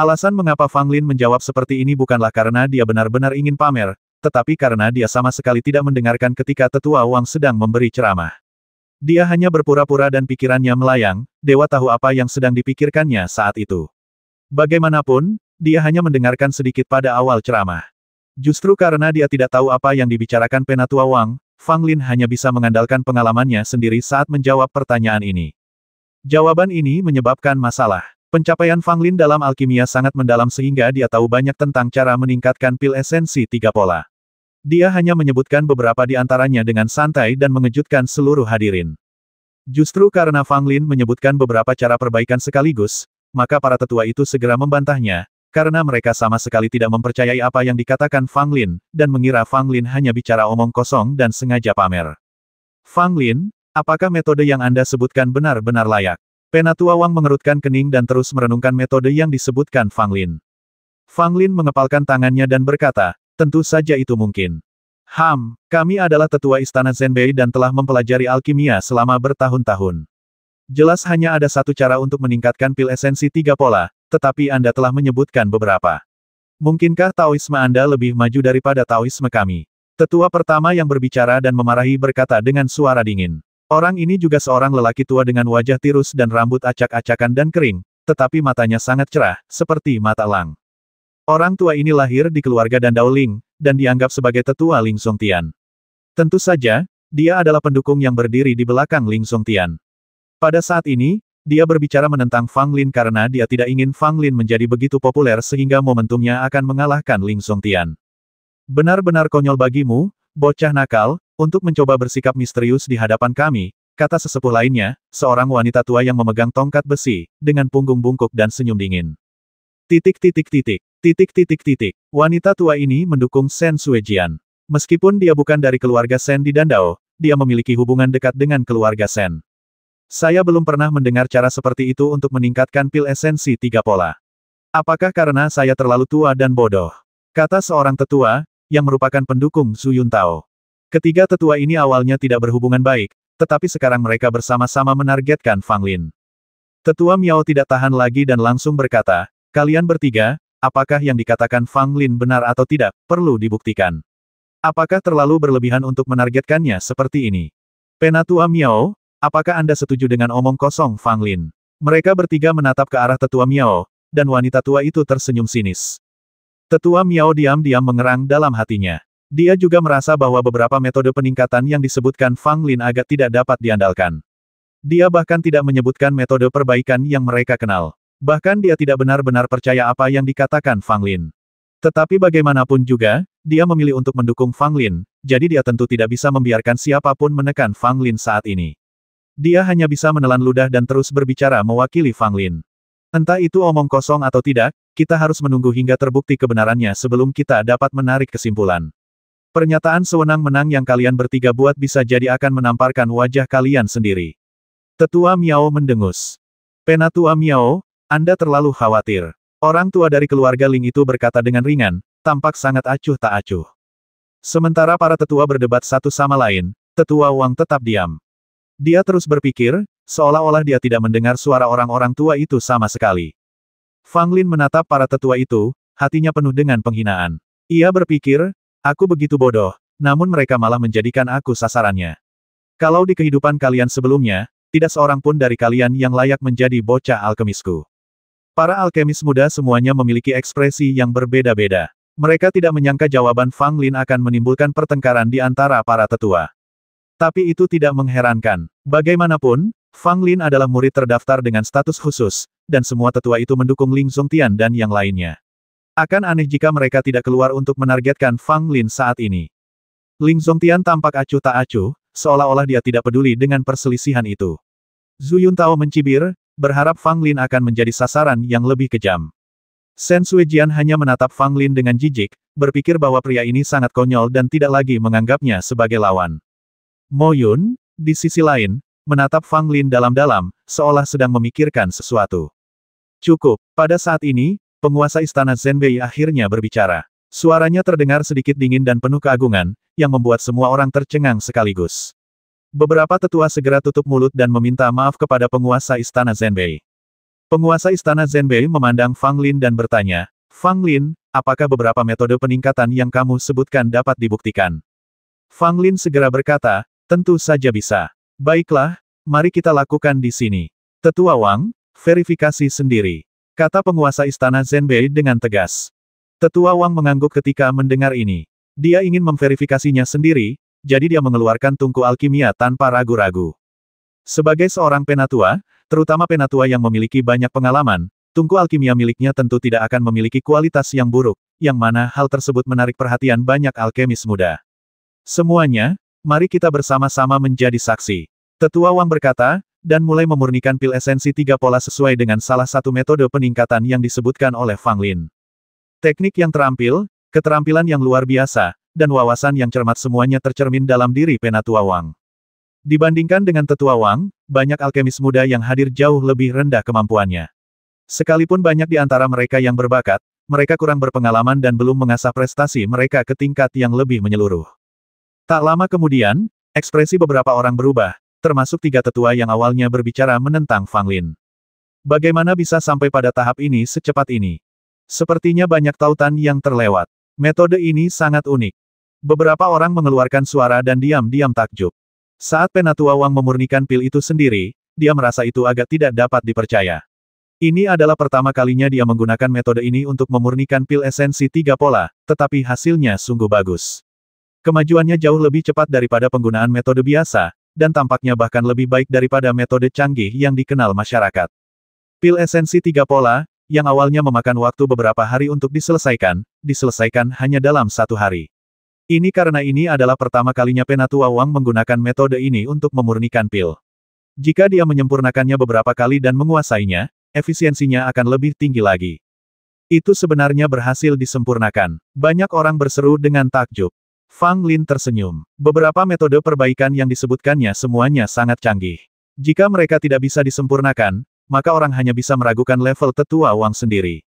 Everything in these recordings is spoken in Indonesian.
Alasan mengapa Fang Lin menjawab seperti ini bukanlah karena dia benar-benar ingin pamer, tetapi karena dia sama sekali tidak mendengarkan ketika Tetua Wang sedang memberi ceramah. Dia hanya berpura-pura dan pikirannya melayang, dewa tahu apa yang sedang dipikirkannya saat itu. Bagaimanapun, dia hanya mendengarkan sedikit pada awal ceramah. Justru karena dia tidak tahu apa yang dibicarakan Penatua Wang, Fang Lin hanya bisa mengandalkan pengalamannya sendiri saat menjawab pertanyaan ini. Jawaban ini menyebabkan masalah. Pencapaian Fang Lin dalam alkimia sangat mendalam sehingga dia tahu banyak tentang cara meningkatkan pil esensi 3 pola. Dia hanya menyebutkan beberapa di antaranya dengan santai dan mengejutkan seluruh hadirin. Justru karena Fang Lin menyebutkan beberapa cara perbaikan sekaligus, maka para tetua itu segera membantahnya, karena mereka sama sekali tidak mempercayai apa yang dikatakan Fang Lin, dan mengira Fang Lin hanya bicara omong kosong dan sengaja pamer. Fang Lin, apakah metode yang Anda sebutkan benar-benar layak? Penatua Wang mengerutkan kening dan terus merenungkan metode yang disebutkan Fang Lin. Fang Lin mengepalkan tangannya dan berkata, tentu saja itu mungkin. Kami adalah tetua Istana Zenbei dan telah mempelajari alkimia selama bertahun-tahun. Jelas hanya ada satu cara untuk meningkatkan pil esensi 3 pola, tetapi Anda telah menyebutkan beberapa. Mungkinkah Taoisme Anda lebih maju daripada Taoisme kami? Tetua pertama yang berbicara dan memarahi berkata dengan suara dingin. Orang ini juga seorang lelaki tua dengan wajah tirus dan rambut acak-acakan dan kering, tetapi matanya sangat cerah, seperti mata elang. Orang tua ini lahir di keluarga Dandao Ling, dan dianggap sebagai tetua Ling Songtian. Tentu saja, dia adalah pendukung yang berdiri di belakang Ling Songtian. Pada saat ini, dia berbicara menentang Fang Lin karena dia tidak ingin Fang Lin menjadi begitu populer sehingga momentumnya akan mengalahkan Ling Songtian. Benar-benar konyol bagimu, bocah nakal, untuk mencoba bersikap misterius di hadapan kami, kata sesepuh lainnya, seorang wanita tua yang memegang tongkat besi, dengan punggung bungkuk dan senyum dingin. Wanita tua ini mendukung Shen Suejian. Meskipun dia bukan dari keluarga Shen di Dandao, dia memiliki hubungan dekat dengan keluarga Shen. Saya belum pernah mendengar cara seperti itu untuk meningkatkan pil esensi 3 pola. Apakah karena saya terlalu tua dan bodoh? Kata seorang tetua, yang merupakan pendukung Zhu Yuntao. Ketiga tetua ini awalnya tidak berhubungan baik, tetapi sekarang mereka bersama-sama menargetkan Fang Lin. Tetua Miao tidak tahan lagi dan langsung berkata, kalian bertiga, apakah yang dikatakan Fang Lin benar atau tidak, perlu dibuktikan. Apakah terlalu berlebihan untuk menargetkannya seperti ini? Penatua Miao, apakah Anda setuju dengan omong kosong Fang Lin? Mereka bertiga menatap ke arah Tetua Miao, dan wanita tua itu tersenyum sinis. Tetua Miao diam-diam mengerang dalam hatinya. Dia juga merasa bahwa beberapa metode peningkatan yang disebutkan Fang Lin agak tidak dapat diandalkan. Dia bahkan tidak menyebutkan metode perbaikan yang mereka kenal. Bahkan dia tidak benar-benar percaya apa yang dikatakan Fang Lin. Tetapi bagaimanapun juga, dia memilih untuk mendukung Fang Lin, jadi dia tentu tidak bisa membiarkan siapapun menekan Fang Lin saat ini. Dia hanya bisa menelan ludah dan terus berbicara mewakili Fang Lin. Entah itu omong kosong atau tidak, kita harus menunggu hingga terbukti kebenarannya sebelum kita dapat menarik kesimpulan. Pernyataan sewenang-menang yang kalian bertiga buat bisa jadi akan menamparkan wajah kalian sendiri. Tetua Miao mendengus. Penatua Miao, Anda terlalu khawatir. Orang tua dari keluarga Ling itu berkata dengan ringan, tampak sangat acuh tak acuh. Sementara para tetua berdebat satu sama lain, Tetua Wang tetap diam. Dia terus berpikir, seolah-olah dia tidak mendengar suara orang-orang tua itu sama sekali. Fang Lin menatap para tetua itu, hatinya penuh dengan penghinaan. Ia berpikir, aku begitu bodoh, namun mereka malah menjadikan aku sasarannya. Kalau di kehidupan kalian sebelumnya, tidak seorang pun dari kalian yang layak menjadi bocah alkemisku. Para alkemis muda semuanya memiliki ekspresi yang berbeda-beda. Mereka tidak menyangka jawaban Fang Lin akan menimbulkan pertengkaran di antara para tetua. Tapi itu tidak mengherankan. Bagaimanapun, Fang Lin adalah murid terdaftar dengan status khusus, dan semua tetua itu mendukung Ling Songtian dan yang lainnya. Akan aneh jika mereka tidak keluar untuk menargetkan Fang Lin saat ini. Ling Songtian tampak acuh tak acuh, seolah-olah dia tidak peduli dengan perselisihan itu. Zhu Yuntao mencibir, berharap Fang Lin akan menjadi sasaran yang lebih kejam. Shen Suejian hanya menatap Fang Lin dengan jijik, berpikir bahwa pria ini sangat konyol dan tidak lagi menganggapnya sebagai lawan. Mo Yun, di sisi lain, menatap Fang Lin dalam-dalam, seolah sedang memikirkan sesuatu. Cukup, pada saat ini, penguasa istana Zenbei akhirnya berbicara. Suaranya terdengar sedikit dingin dan penuh keagungan, yang membuat semua orang tercengang sekaligus. Beberapa tetua segera tutup mulut dan meminta maaf kepada penguasa istana Zenbei. Penguasa istana Zhenbei memandang Fang Lin dan bertanya, Fang Lin, apakah beberapa metode peningkatan yang kamu sebutkan dapat dibuktikan? Fang Lin segera berkata, tentu saja bisa. Baiklah, mari kita lakukan di sini. Tetua Wang, verifikasi sendiri. Kata penguasa istana Zhenbei dengan tegas. Tetua Wang mengangguk ketika mendengar ini. Dia ingin memverifikasinya sendiri, jadi dia mengeluarkan tungku alkimia tanpa ragu-ragu. Sebagai seorang penatua, terutama penatua yang memiliki banyak pengalaman, tungku alkimia miliknya tentu tidak akan memiliki kualitas yang buruk, yang mana hal tersebut menarik perhatian banyak alkemis muda. Semuanya, mari kita bersama-sama menjadi saksi. Tetua Wang berkata, dan mulai memurnikan pil esensi 3 pola sesuai dengan salah satu metode peningkatan yang disebutkan oleh Fang Lin. Teknik yang terampil, keterampilan yang luar biasa, dan wawasan yang cermat semuanya tercermin dalam diri Penatua Wang. Dibandingkan dengan Tetua Wang, banyak alkemis muda yang hadir jauh lebih rendah kemampuannya. Sekalipun banyak di antara mereka yang berbakat, mereka kurang berpengalaman dan belum mengasah prestasi mereka ke tingkat yang lebih menyeluruh. Tak lama kemudian, ekspresi beberapa orang berubah, termasuk 3 tetua yang awalnya berbicara menentang Fang Lin. Bagaimana bisa sampai pada tahap ini secepat ini? Sepertinya banyak tautan yang terlewat. Metode ini sangat unik. Beberapa orang mengeluarkan suara dan diam-diam takjub. Saat Penatua Wang memurnikan pil itu sendiri, dia merasa itu agak tidak dapat dipercaya. Ini adalah pertama kalinya dia menggunakan metode ini untuk memurnikan pil esensi 3 pola, tetapi hasilnya sungguh bagus. Kemajuannya jauh lebih cepat daripada penggunaan metode biasa, dan tampaknya bahkan lebih baik daripada metode canggih yang dikenal masyarakat. Pil esensi 3 pola, yang awalnya memakan waktu beberapa hari untuk diselesaikan hanya dalam 1 hari. Ini karena ini adalah pertama kalinya Penatua Wang menggunakan metode ini untuk memurnikan pil. Jika dia menyempurnakannya beberapa kali dan menguasainya, efisiensinya akan lebih tinggi lagi. Itu sebenarnya berhasil disempurnakan. Banyak orang berseru dengan takjub. Fang Lin tersenyum. Beberapa metode perbaikan yang disebutkannya semuanya sangat canggih. Jika mereka tidak bisa disempurnakan, maka orang hanya bisa meragukan level Tetua Wang sendiri.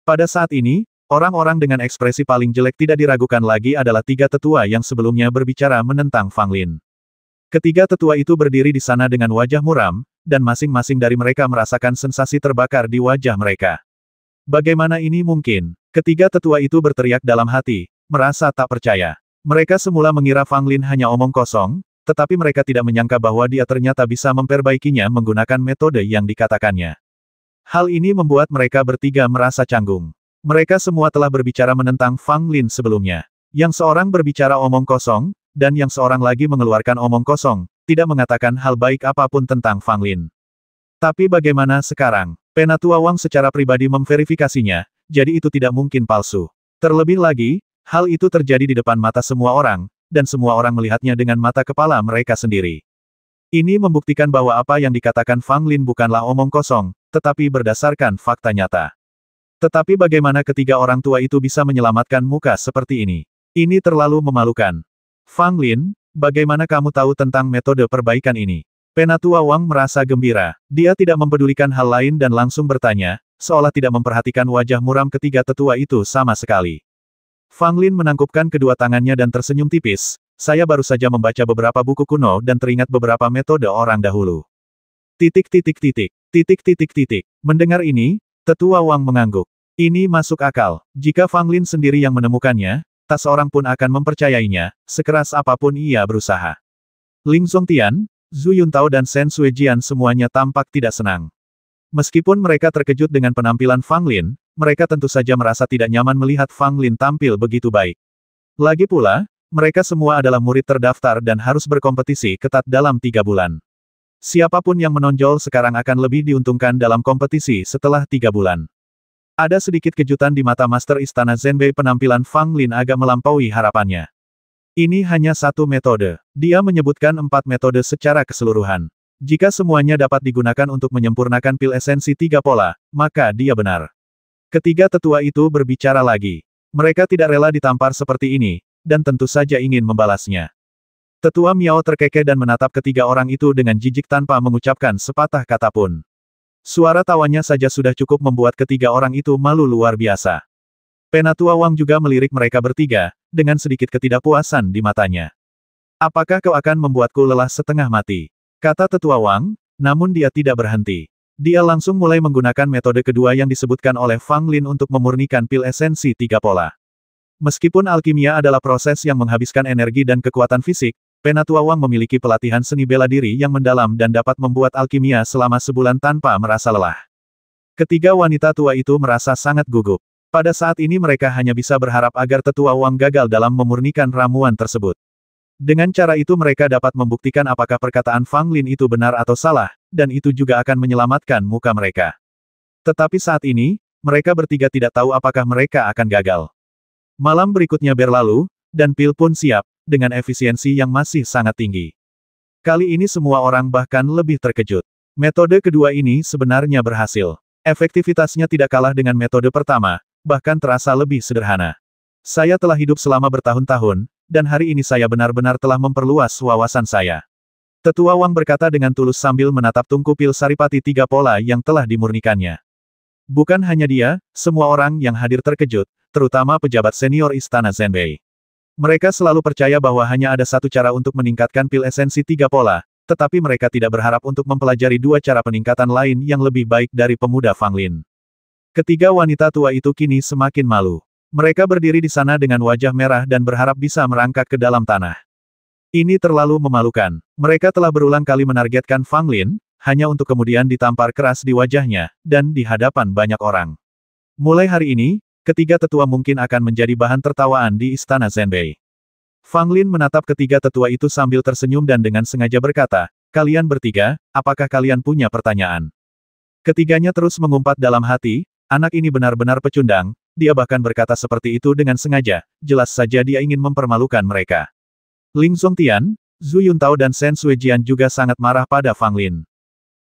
Pada saat ini, orang-orang dengan ekspresi paling jelek tidak diragukan lagi adalah 3 tetua yang sebelumnya berbicara menentang Fang Lin. Ketiga tetua itu berdiri di sana dengan wajah muram, dan masing-masing dari mereka merasakan sensasi terbakar di wajah mereka. Bagaimana ini mungkin? Ketiga tetua itu berteriak dalam hati, merasa tak percaya. Mereka semula mengira Fang Lin hanya omong kosong, tetapi mereka tidak menyangka bahwa dia ternyata bisa memperbaikinya menggunakan metode yang dikatakannya. Hal ini membuat mereka bertiga merasa canggung. Mereka semua telah berbicara menentang Fang Lin sebelumnya. Yang seorang berbicara omong kosong, dan yang seorang lagi mengeluarkan omong kosong, tidak mengatakan hal baik apapun tentang Fang Lin. Tapi bagaimana sekarang? Penatua Wang secara pribadi memverifikasinya, jadi itu tidak mungkin palsu. Terlebih lagi, hal itu terjadi di depan mata semua orang, dan semua orang melihatnya dengan mata kepala mereka sendiri. Ini membuktikan bahwa apa yang dikatakan Fang Lin bukanlah omong kosong, tetapi berdasarkan fakta nyata. Tetapi bagaimana ketiga orang tua itu bisa menyelamatkan muka seperti ini? Ini terlalu memalukan. Fang Lin, bagaimana kamu tahu tentang metode perbaikan ini? Penatua Wang merasa gembira. Dia tidak mempedulikan hal lain dan langsung bertanya, seolah tidak memperhatikan wajah muram ketiga tetua itu sama sekali. Fang Lin menangkupkan kedua tangannya dan tersenyum tipis. Saya baru saja membaca beberapa buku kuno dan teringat beberapa metode orang dahulu. Mendengar ini, Tetua Wang mengangguk. Ini masuk akal. Jika Fang Lin sendiri yang menemukannya, tak seorang pun akan mempercayainya, sekeras apapun ia berusaha. Ling Zongtian, Zhu Yuntao dan Shen Suejian semuanya tampak tidak senang. Meskipun mereka terkejut dengan penampilan Fang Lin, mereka tentu saja merasa tidak nyaman melihat Fang Lin tampil begitu baik. Lagi pula, mereka semua adalah murid terdaftar dan harus berkompetisi ketat dalam 3 bulan. Siapapun yang menonjol sekarang akan lebih diuntungkan dalam kompetisi setelah 3 bulan. Ada sedikit kejutan di mata Master Istana Zhenbei. Penampilan Fang Lin agak melampaui harapannya. Ini hanya satu metode. Dia menyebutkan 4 metode secara keseluruhan. Jika semuanya dapat digunakan untuk menyempurnakan pil esensi 3 pola, maka dia benar. Ketiga tetua itu berbicara lagi. Mereka tidak rela ditampar seperti ini, dan tentu saja ingin membalasnya. Tetua Miao terkekeh dan menatap ketiga orang itu dengan jijik tanpa mengucapkan sepatah kata pun. Suara tawanya saja sudah cukup membuat ketiga orang itu malu luar biasa. Penatua Wang juga melirik mereka bertiga, dengan sedikit ketidakpuasan di matanya. Apakah kau akan membuatku lelah setengah mati? Kata Tetua Wang, namun dia tidak berhenti. Dia langsung mulai menggunakan metode kedua yang disebutkan oleh Fang Lin untuk memurnikan pil esensi tiga pola. Meskipun alkimia adalah proses yang menghabiskan energi dan kekuatan fisik, Penatua Wang memiliki pelatihan seni bela diri yang mendalam dan dapat membuat alkimia selama sebulan tanpa merasa lelah. Ketiga wanita tua itu merasa sangat gugup. Pada saat ini mereka hanya bisa berharap agar Tetua Wang gagal dalam memurnikan ramuan tersebut. Dengan cara itu mereka dapat membuktikan apakah perkataan Fang Lin itu benar atau salah, dan itu juga akan menyelamatkan muka mereka. Tetapi saat ini, mereka bertiga tidak tahu apakah mereka akan gagal. Malam berikutnya berlalu, dan pil pun siap, dengan efisiensi yang masih sangat tinggi. Kali ini semua orang bahkan lebih terkejut. Metode kedua ini sebenarnya berhasil. Efektivitasnya tidak kalah dengan metode pertama, bahkan terasa lebih sederhana. Saya telah hidup selama bertahun-tahun, dan hari ini saya benar-benar telah memperluas wawasan saya. Tetua Wang berkata dengan tulus sambil menatap tungku pil saripati tiga pola yang telah dimurnikannya. Bukan hanya dia, semua orang yang hadir terkejut, terutama pejabat senior Istana Zenbei. Mereka selalu percaya bahwa hanya ada satu cara untuk meningkatkan pil esensi tiga pola, tetapi mereka tidak berharap untuk mempelajari dua cara peningkatan lain yang lebih baik dari pemuda Fang Lin. Ketiga wanita tua itu kini semakin malu. Mereka berdiri di sana dengan wajah merah dan berharap bisa merangkak ke dalam tanah. Ini terlalu memalukan. Mereka telah berulang kali menargetkan Fang Lin, hanya untuk kemudian ditampar keras di wajahnya, dan di hadapan banyak orang. Mulai hari ini, ketiga tetua mungkin akan menjadi bahan tertawaan di Istana Zenbei. Fang Lin menatap ketiga tetua itu sambil tersenyum dan dengan sengaja berkata, "Kalian bertiga, apakah kalian punya pertanyaan?" Ketiganya terus mengumpat dalam hati, anak ini benar-benar pecundang, dia bahkan berkata seperti itu dengan sengaja, jelas saja dia ingin mempermalukan mereka. Ling Zongtian, Zhu Yuntao dan Shen Suejian juga sangat marah pada Fang Lin.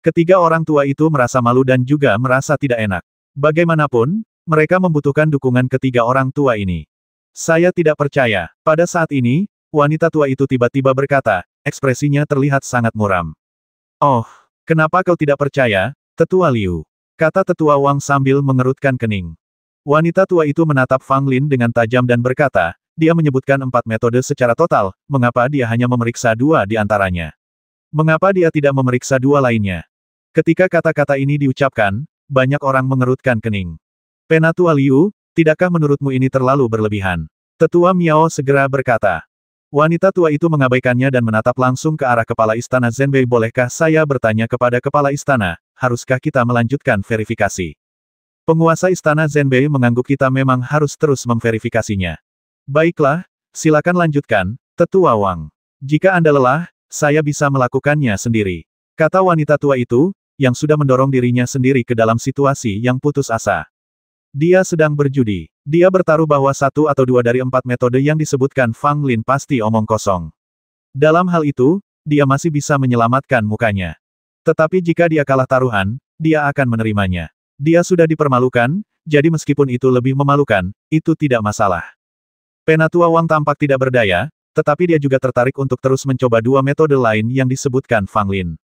Ketiga orang tua itu merasa malu dan juga merasa tidak enak. Bagaimanapun, mereka membutuhkan dukungan ketiga orang tua ini. Saya tidak percaya. Pada saat ini, wanita tua itu tiba-tiba berkata, ekspresinya terlihat sangat muram. Oh, kenapa kau tidak percaya, Tetua Liu? Kata Tetua Wang sambil mengerutkan kening. Wanita tua itu menatap Fang Lin dengan tajam dan berkata, dia menyebutkan 4 metode secara total, mengapa dia hanya memeriksa 2 di antaranya? Mengapa dia tidak memeriksa 2 lainnya? Ketika kata-kata ini diucapkan, banyak orang mengerutkan kening. Penatua Liu, tidakkah menurutmu ini terlalu berlebihan? Tetua Miao segera berkata. Wanita tua itu mengabaikannya dan menatap langsung ke arah kepala istana Zenbei. Bolehkah saya bertanya kepada kepala istana, haruskah kita melanjutkan verifikasi? Penguasa istana Zenbei mengangguk. Kita memang harus terus memverifikasinya. Baiklah, silakan lanjutkan, Tetua Wang. Jika Anda lelah, saya bisa melakukannya sendiri. Kata wanita tua itu, yang sudah mendorong dirinya sendiri ke dalam situasi yang putus asa. Dia sedang berjudi. Dia bertaruh bahwa 1 atau 2 dari 4 metode yang disebutkan Fang Lin pasti omong kosong. Dalam hal itu, dia masih bisa menyelamatkan mukanya. Tetapi jika dia kalah taruhan, dia akan menerimanya. Dia sudah dipermalukan, jadi meskipun itu lebih memalukan, itu tidak masalah. Penatua Wang tampak tidak berdaya, tetapi dia juga tertarik untuk terus mencoba 2 metode lain yang disebutkan Fang Lin.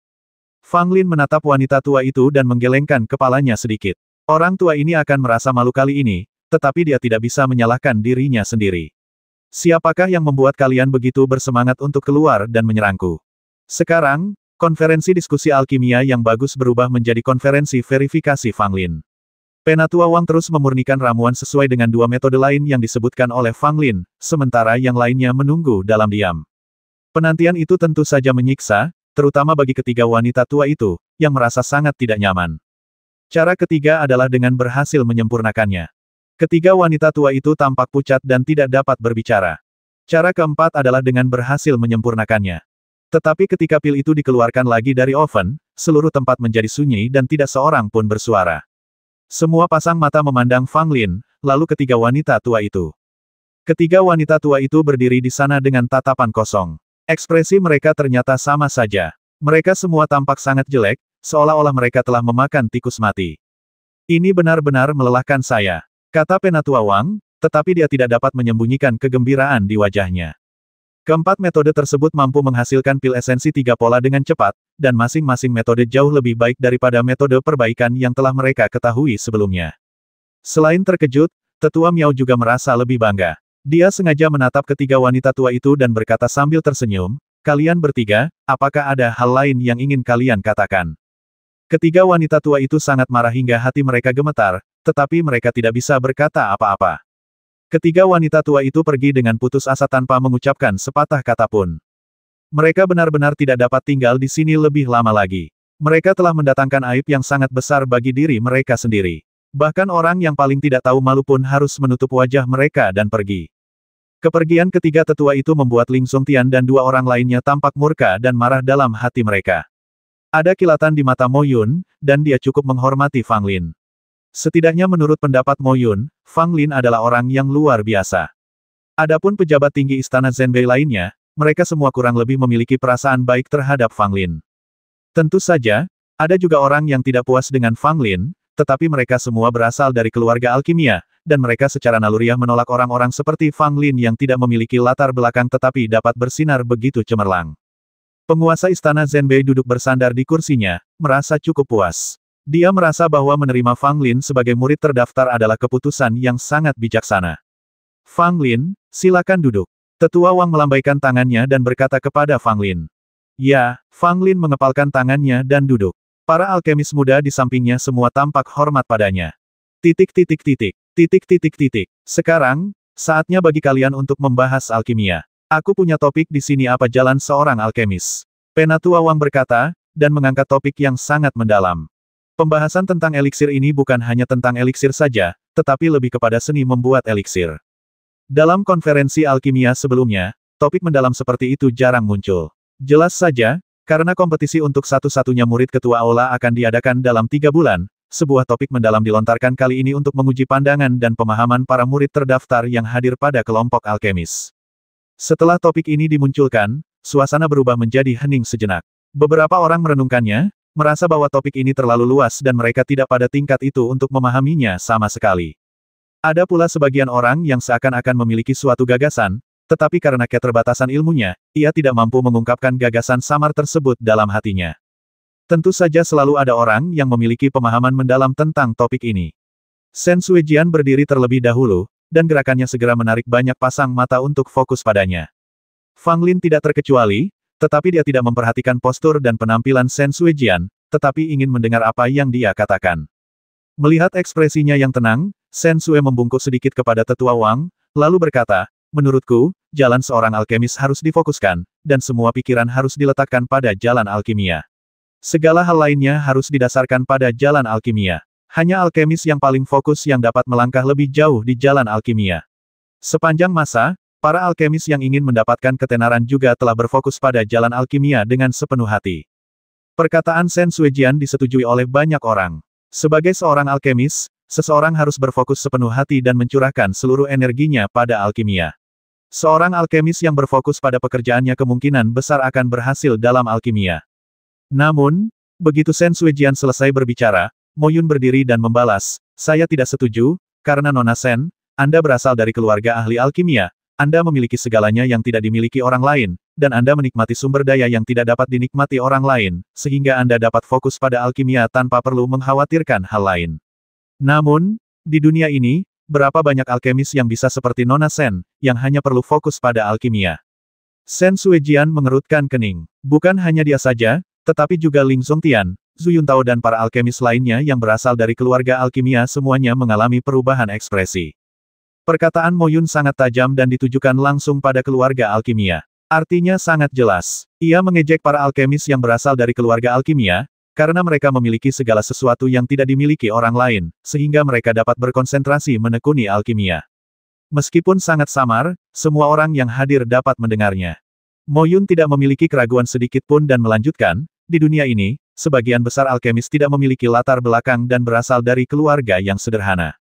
Fang Lin menatap wanita tua itu dan menggelengkan kepalanya sedikit. Orang tua ini akan merasa malu kali ini, tetapi dia tidak bisa menyalahkan dirinya sendiri. Siapakah yang membuat kalian begitu bersemangat untuk keluar dan menyerangku? Sekarang, konferensi diskusi alkimia yang bagus berubah menjadi konferensi verifikasi Fang Lin. Penatua Wang terus memurnikan ramuan sesuai dengan 2 metode lain yang disebutkan oleh Fang Lin, sementara yang lainnya menunggu dalam diam. Penantian itu tentu saja menyiksa, terutama bagi ketiga wanita tua itu, yang merasa sangat tidak nyaman. Cara ketiga adalah dengan berhasil menyempurnakannya. Ketiga wanita tua itu tampak pucat dan tidak dapat berbicara. Cara keempat adalah dengan berhasil menyempurnakannya. Tetapi ketika pil itu dikeluarkan lagi dari oven, seluruh tempat menjadi sunyi dan tidak seorang pun bersuara. Semua pasang mata memandang Fang Lin, lalu ketiga wanita tua itu. Ketiga wanita tua itu berdiri di sana dengan tatapan kosong. Ekspresi mereka ternyata sama saja. Mereka semua tampak sangat jelek, seolah-olah mereka telah memakan tikus mati. Ini benar-benar melelahkan saya, kata Penatua Wang, tetapi dia tidak dapat menyembunyikan kegembiraan di wajahnya. Keempat metode tersebut mampu menghasilkan pil esensi 3 pola dengan cepat, dan masing-masing metode jauh lebih baik daripada metode perbaikan yang telah mereka ketahui sebelumnya. Selain terkejut, Tetua Miao juga merasa lebih bangga. Dia sengaja menatap ketiga wanita tua itu dan berkata sambil tersenyum, kalian bertiga, apakah ada hal lain yang ingin kalian katakan? Ketiga wanita tua itu sangat marah hingga hati mereka gemetar, tetapi mereka tidak bisa berkata apa-apa. Ketiga wanita tua itu pergi dengan putus asa tanpa mengucapkan sepatah kata pun. Mereka benar-benar tidak dapat tinggal di sini lebih lama lagi. Mereka telah mendatangkan aib yang sangat besar bagi diri mereka sendiri. Bahkan orang yang paling tidak tahu malu pun harus menutup wajah mereka dan pergi. Kepergian ketiga tetua itu membuat Ling Songtian dan dua orang lainnya tampak murka dan marah dalam hati mereka. Ada kilatan di mata Mo Yun, dan dia cukup menghormati Fang Lin. Setidaknya menurut pendapat Mo Yun, Fang Lin adalah orang yang luar biasa. Adapun pejabat tinggi istana Zhenbei lainnya, mereka semua kurang lebih memiliki perasaan baik terhadap Fang Lin. Tentu saja, ada juga orang yang tidak puas dengan Fang Lin, tetapi mereka semua berasal dari keluarga alkimia, dan mereka secara naluriah menolak orang-orang seperti Fang Lin yang tidak memiliki latar belakang tetapi dapat bersinar begitu cemerlang. Penguasa istana Zhenbei duduk bersandar di kursinya, merasa cukup puas. Dia merasa bahwa menerima Fang Lin sebagai murid terdaftar adalah keputusan yang sangat bijaksana. Fang Lin, silakan duduk. Tetua Wang melambaikan tangannya dan berkata kepada Fang Lin. Ya, Fang Lin mengepalkan tangannya dan duduk. Para alkemis muda di sampingnya semua tampak hormat padanya. Sekarang, saatnya bagi kalian untuk membahas alkimia. Aku punya topik di sini apa jalan seorang alkemis. Penatua Wang berkata, dan mengangkat topik yang sangat mendalam. Pembahasan tentang eliksir ini bukan hanya tentang eliksir saja, tetapi lebih kepada seni membuat eliksir. Dalam konferensi alkimia sebelumnya, topik mendalam seperti itu jarang muncul. Jelas saja, karena kompetisi untuk satu-satunya murid ketua aula akan diadakan dalam 3 bulan, sebuah topik mendalam dilontarkan kali ini untuk menguji pandangan dan pemahaman para murid terdaftar yang hadir pada kelompok alkemis. Setelah topik ini dimunculkan, suasana berubah menjadi hening sejenak. Beberapa orang merenungkannya, merasa bahwa topik ini terlalu luas dan mereka tidak pada tingkat itu untuk memahaminya sama sekali. Ada pula sebagian orang yang seakan-akan memiliki suatu gagasan, tetapi karena keterbatasan ilmunya, ia tidak mampu mengungkapkan gagasan samar tersebut dalam hatinya. Tentu saja selalu ada orang yang memiliki pemahaman mendalam tentang topik ini. Shen Suejian berdiri terlebih dahulu, dan gerakannya segera menarik banyak pasang mata untuk fokus padanya. Fang Lin tidak terkecuali, tetapi dia tidak memperhatikan postur dan penampilan Shen Suejian, tetapi ingin mendengar apa yang dia katakan. Melihat ekspresinya yang tenang, Shen Sue membungkuk sedikit kepada tetua Wang, lalu berkata, menurutku, jalan seorang alkemis harus difokuskan, dan semua pikiran harus diletakkan pada jalan alkimia. Segala hal lainnya harus didasarkan pada jalan alkimia. Hanya alkemis yang paling fokus yang dapat melangkah lebih jauh di jalan alkimia. Sepanjang masa, para alkemis yang ingin mendapatkan ketenaran juga telah berfokus pada jalan alkimia dengan sepenuh hati. Perkataan Shen Suejian disetujui oleh banyak orang. Sebagai seorang alkemis, seseorang harus berfokus sepenuh hati dan mencurahkan seluruh energinya pada alkimia. Seorang alkemis yang berfokus pada pekerjaannya kemungkinan besar akan berhasil dalam alkimia. Namun, begitu Shen Suejian selesai berbicara, Mo Yun berdiri dan membalas, saya tidak setuju, karena Nona Shen, Anda berasal dari keluarga ahli alkimia, Anda memiliki segalanya yang tidak dimiliki orang lain, dan Anda menikmati sumber daya yang tidak dapat dinikmati orang lain, sehingga Anda dapat fokus pada alkimia tanpa perlu mengkhawatirkan hal lain. Namun, di dunia ini, berapa banyak alkemis yang bisa seperti Nona Shen, yang hanya perlu fokus pada alkimia? Shen Suejian mengerutkan kening. Bukan hanya dia saja, tetapi juga Ling Songtian, Zhu Yuntao dan para alkemis lainnya yang berasal dari keluarga alkimia semuanya mengalami perubahan ekspresi. Perkataan Mo Yun sangat tajam dan ditujukan langsung pada keluarga alkimia. Artinya sangat jelas. Ia mengejek para alkemis yang berasal dari keluarga alkimia, karena mereka memiliki segala sesuatu yang tidak dimiliki orang lain, sehingga mereka dapat berkonsentrasi menekuni alkimia. Meskipun sangat samar, semua orang yang hadir dapat mendengarnya. Mo Yun tidak memiliki keraguan sedikit pun dan melanjutkan, di dunia ini, sebagian besar alkemis tidak memiliki latar belakang dan berasal dari keluarga yang sederhana.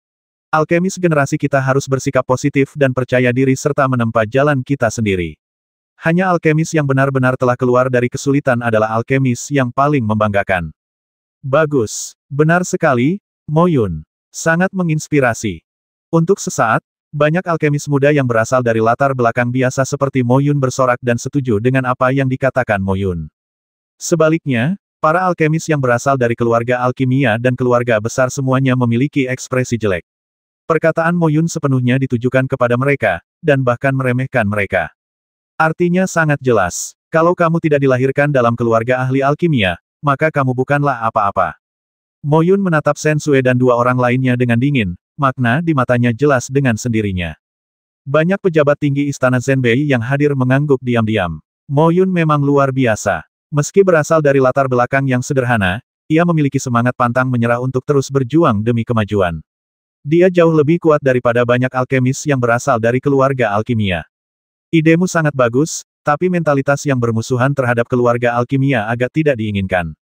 Alkemis generasi kita harus bersikap positif dan percaya diri serta menempa jalan kita sendiri. Hanya alkemis yang benar-benar telah keluar dari kesulitan adalah alkemis yang paling membanggakan. Bagus. Benar sekali, Mo Yun. Sangat menginspirasi. Untuk sesaat, banyak alkemis muda yang berasal dari latar belakang biasa seperti Mo Yun bersorak dan setuju dengan apa yang dikatakan Mo Yun. Sebaliknya, para alkemis yang berasal dari keluarga alkimia dan keluarga besar semuanya memiliki ekspresi jelek. Perkataan Mo Yun sepenuhnya ditujukan kepada mereka, dan bahkan meremehkan mereka. Artinya sangat jelas, kalau kamu tidak dilahirkan dalam keluarga ahli alkimia, maka kamu bukanlah apa-apa. Mo Yun menatap Shen Sui dan dua orang lainnya dengan dingin, makna di matanya jelas dengan sendirinya. Banyak pejabat tinggi Istana Zhenbei yang hadir mengangguk diam-diam. Mo Yun memang luar biasa. Meski berasal dari latar belakang yang sederhana, ia memiliki semangat pantang menyerah untuk terus berjuang demi kemajuan. Dia jauh lebih kuat daripada banyak alkemis yang berasal dari keluarga alkimia. Idemu sangat bagus, tapi mentalitas yang bermusuhan terhadap keluarga alkimia agak tidak diinginkan.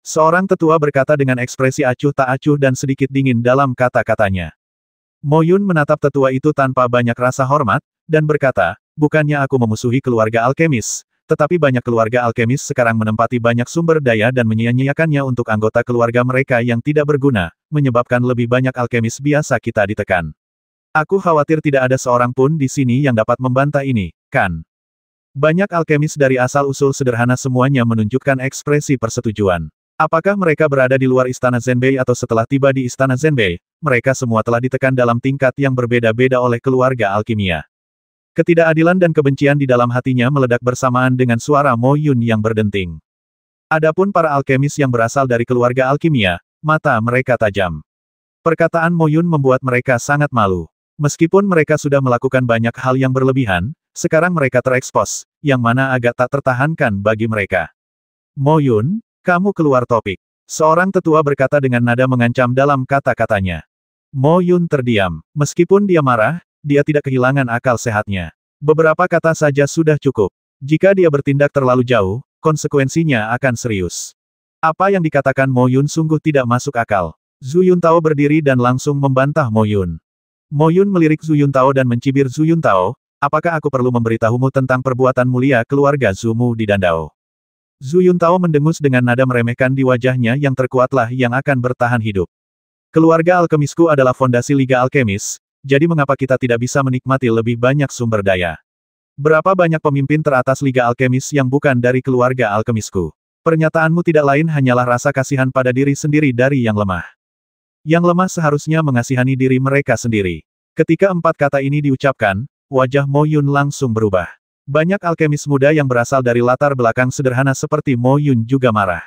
Seorang tetua berkata dengan ekspresi acuh tak acuh dan sedikit dingin dalam kata-katanya. Mo Yun menatap tetua itu tanpa banyak rasa hormat, dan berkata, bukannya aku memusuhi keluarga alkemis, tetapi banyak keluarga alkemis sekarang menempati banyak sumber daya dan menyia-nyiakannya untuk anggota keluarga mereka yang tidak berguna, menyebabkan lebih banyak alkemis biasa kita ditekan. Aku khawatir tidak ada seorang pun di sini yang dapat membantah ini, kan? Banyak alkemis dari asal-usul sederhana semuanya menunjukkan ekspresi persetujuan. Apakah mereka berada di luar Istana Zhenbei atau setelah tiba di Istana Zhenbei, mereka semua telah ditekan dalam tingkat yang berbeda-beda oleh keluarga alkimia. Ketidakadilan dan kebencian di dalam hatinya meledak bersamaan dengan suara Mo Yun yang berdenting. Adapun para alkemis yang berasal dari keluarga alkimia, mata mereka tajam. Perkataan Mo Yun membuat mereka sangat malu. Meskipun mereka sudah melakukan banyak hal yang berlebihan, sekarang mereka terekspos, yang mana agak tak tertahankan bagi mereka. Mo Yun, kamu keluar topik. Seorang tetua berkata dengan nada mengancam dalam kata-katanya. Mo Yun terdiam. Meskipun dia marah, dia tidak kehilangan akal sehatnya. Beberapa kata saja sudah cukup. Jika dia bertindak terlalu jauh, konsekuensinya akan serius. Apa yang dikatakan Mo Yun sungguh tidak masuk akal. Zhu Yuntao berdiri dan langsung membantah Mo Yun. Mo Yun melirik Zhu Yuntao dan mencibir Zhu Yuntao, apakah aku perlu memberitahumu tentang perbuatan mulia keluarga Zhumu di Dandao? Zhu Yuntao mendengus dengan nada meremehkan di wajahnya yang terkuatlah yang akan bertahan hidup. Keluarga alkemisku adalah fondasi Liga Alkemis, jadi mengapa kita tidak bisa menikmati lebih banyak sumber daya? Berapa banyak pemimpin teratas Liga Alkemis yang bukan dari keluarga alkemisku? Pernyataanmu tidak lain hanyalah rasa kasihan pada diri sendiri dari yang lemah. Yang lemah seharusnya mengasihani diri mereka sendiri. Ketika empat kata ini diucapkan, wajah Mo Yun langsung berubah. Banyak alkemis muda yang berasal dari latar belakang sederhana seperti Mo Yun juga marah.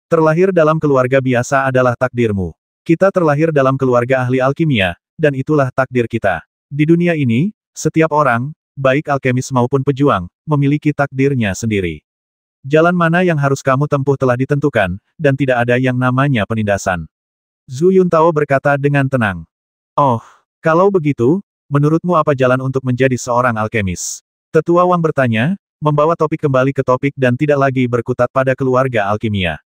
Terlahir dalam keluarga biasa adalah takdirmu. Kita terlahir dalam keluarga ahli alkimia, dan itulah takdir kita. Di dunia ini, setiap orang, baik alkemis maupun pejuang, memiliki takdirnya sendiri. Jalan mana yang harus kamu tempuh telah ditentukan, dan tidak ada yang namanya penindasan. Zhu Yuntao berkata dengan tenang. Oh, kalau begitu, menurutmu apa jalan untuk menjadi seorang alkemis? Tetua Wang bertanya, membawa topik kembali ke topik dan tidak lagi berkutat pada keluarga alkimia.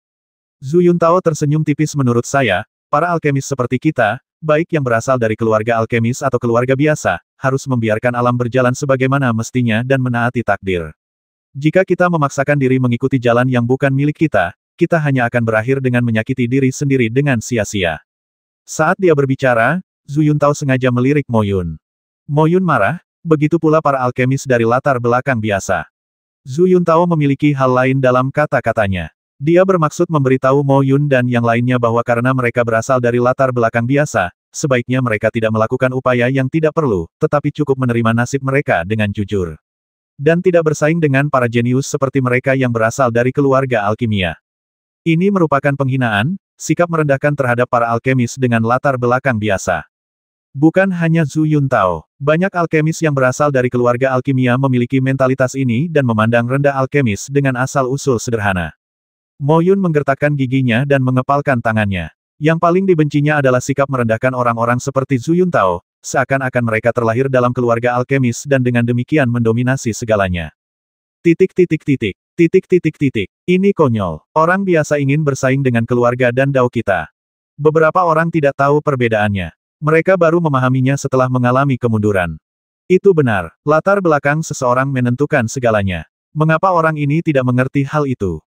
Zhu Yuntao tersenyum tipis menurut saya, para alkemis seperti kita, baik yang berasal dari keluarga alkemis atau keluarga biasa, harus membiarkan alam berjalan sebagaimana mestinya dan menaati takdir. Jika kita memaksakan diri mengikuti jalan yang bukan milik kita, kita hanya akan berakhir dengan menyakiti diri sendiri dengan sia-sia. Saat dia berbicara, Zhu Yuntao sengaja melirik Mo Yun. Mo Yun marah, begitu pula para alkemis dari latar belakang biasa. Zhu Yuntao memiliki hal lain dalam kata-katanya. Dia bermaksud memberitahu Mo Yun dan yang lainnya bahwa karena mereka berasal dari latar belakang biasa, sebaiknya mereka tidak melakukan upaya yang tidak perlu, tetapi cukup menerima nasib mereka dengan jujur. Dan tidak bersaing dengan para jenius seperti mereka yang berasal dari keluarga alkimia. Ini merupakan penghinaan, sikap merendahkan terhadap para alkemis dengan latar belakang biasa. Bukan hanya Zhu Yuntao, banyak alkemis yang berasal dari keluarga alkimia memiliki mentalitas ini dan memandang rendah alkemis dengan asal-usul sederhana. Mo Yun menggertakkan giginya dan mengepalkan tangannya. Yang paling dibencinya adalah sikap merendahkan orang-orang seperti Zhu Yuntao, seakan-akan mereka terlahir dalam keluarga alkemis dan dengan demikian mendominasi segalanya. Ini konyol. Orang biasa ingin bersaing dengan keluarga dan dao kita. Beberapa orang tidak tahu perbedaannya. Mereka baru memahaminya setelah mengalami kemunduran. Itu benar, latar belakang seseorang menentukan segalanya. Mengapa orang ini tidak mengerti hal itu?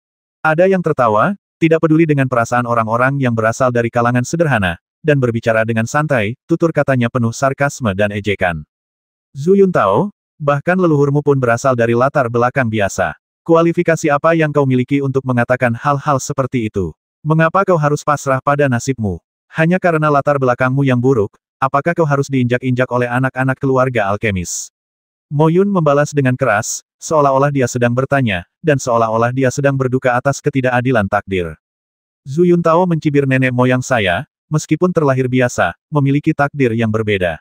Ada yang tertawa, tidak peduli dengan perasaan orang-orang yang berasal dari kalangan sederhana, dan berbicara dengan santai, tutur katanya penuh sarkasme dan ejekan. Zhu Yuntao, bahkan leluhurmu pun berasal dari latar belakang biasa. Kualifikasi apa yang kau miliki untuk mengatakan hal-hal seperti itu? Mengapa kau harus pasrah pada nasibmu? Hanya karena latar belakangmu yang buruk, apakah kau harus diinjak-injak oleh anak-anak keluarga alkemis? Mo Yun membalas dengan keras, seolah-olah dia sedang bertanya, dan seolah-olah dia sedang berduka atas ketidakadilan takdir. Zhu Yuntao mencibir nenek moyang saya, meskipun terlahir biasa, memiliki takdir yang berbeda.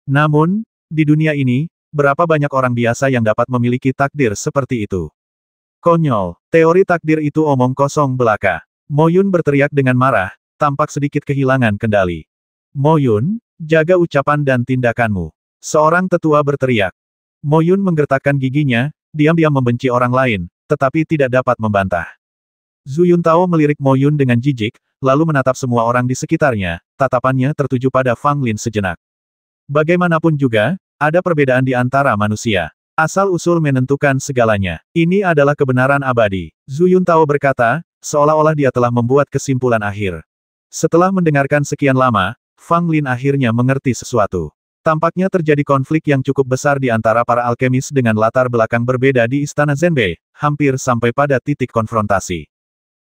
Namun, di dunia ini, berapa banyak orang biasa yang dapat memiliki takdir seperti itu? Konyol, teori takdir itu omong kosong belaka. Mo Yun berteriak dengan marah, tampak sedikit kehilangan kendali. Mo Yun, jaga ucapan dan tindakanmu. Seorang tetua berteriak. Mo Yun menggertakkan giginya, diam-diam membenci orang lain, tetapi tidak dapat membantah. Zhu Yuntao melirik Mo Yun dengan jijik, lalu menatap semua orang di sekitarnya, tatapannya tertuju pada Fang Lin sejenak. Bagaimanapun juga, ada perbedaan di antara manusia. Asal-usul menentukan segalanya. Ini adalah kebenaran abadi. Zhu Yuntao berkata, seolah-olah dia telah membuat kesimpulan akhir. Setelah mendengarkan sekian lama, Fang Lin akhirnya mengerti sesuatu. Tampaknya terjadi konflik yang cukup besar di antara para alkemis dengan latar belakang berbeda di Istana Zhenbei, hampir sampai pada titik konfrontasi.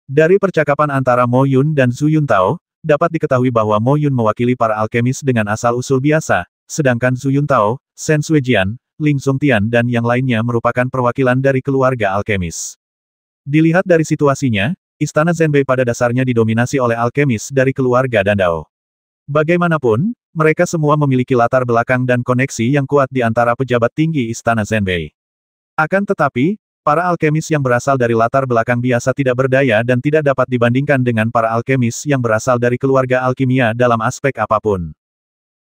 Dari percakapan antara Mo Yun dan Zhu Yuntao, dapat diketahui bahwa Mo Yun mewakili para alkemis dengan asal-usul biasa, sedangkan Zhu Yuntao, Shen Suejian, Ling Zongtian dan yang lainnya merupakan perwakilan dari keluarga alkemis. Dilihat dari situasinya, Istana Zhenbei pada dasarnya didominasi oleh alkemis dari keluarga Dandao. Bagaimanapun, mereka semua memiliki latar belakang dan koneksi yang kuat di antara pejabat tinggi Istana Zhenbei. Akan tetapi, para alkemis yang berasal dari latar belakang biasa tidak berdaya dan tidak dapat dibandingkan dengan para alkemis yang berasal dari keluarga alkimia dalam aspek apapun.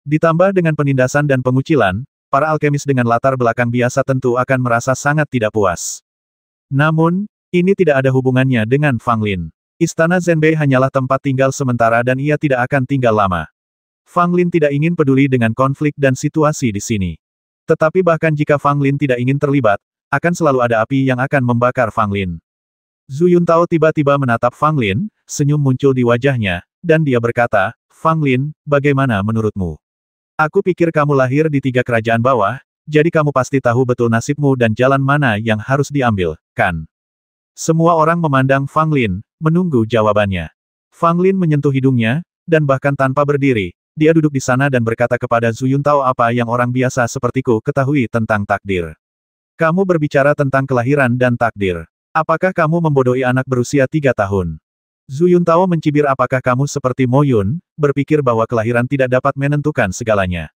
Ditambah dengan penindasan dan pengucilan, para alkemis dengan latar belakang biasa tentu akan merasa sangat tidak puas. Namun, ini tidak ada hubungannya dengan Fang Lin. Istana Zhenbei hanyalah tempat tinggal sementara dan ia tidak akan tinggal lama. Fang Lin tidak ingin peduli dengan konflik dan situasi di sini. Tetapi bahkan jika Fang Lin tidak ingin terlibat, akan selalu ada api yang akan membakar Fang Lin. Zhu Yuntao tiba-tiba menatap Fang Lin, senyum muncul di wajahnya, dan dia berkata, Fang Lin, bagaimana menurutmu? Aku pikir kamu lahir di 3 kerajaan bawah, jadi kamu pasti tahu betul nasibmu dan jalan mana yang harus diambil, kan? Semua orang memandang Fang Lin, menunggu jawabannya. Fang Lin menyentuh hidungnya, dan bahkan tanpa berdiri, dia duduk di sana dan berkata kepada Zhu Yuntao apa yang orang biasa sepertiku ketahui tentang takdir. Kamu berbicara tentang kelahiran dan takdir. Apakah kamu membodohi anak berusia 3 tahun? Zhu Yuntao mencibir apakah kamu seperti Mo Yun, berpikir bahwa kelahiran tidak dapat menentukan segalanya.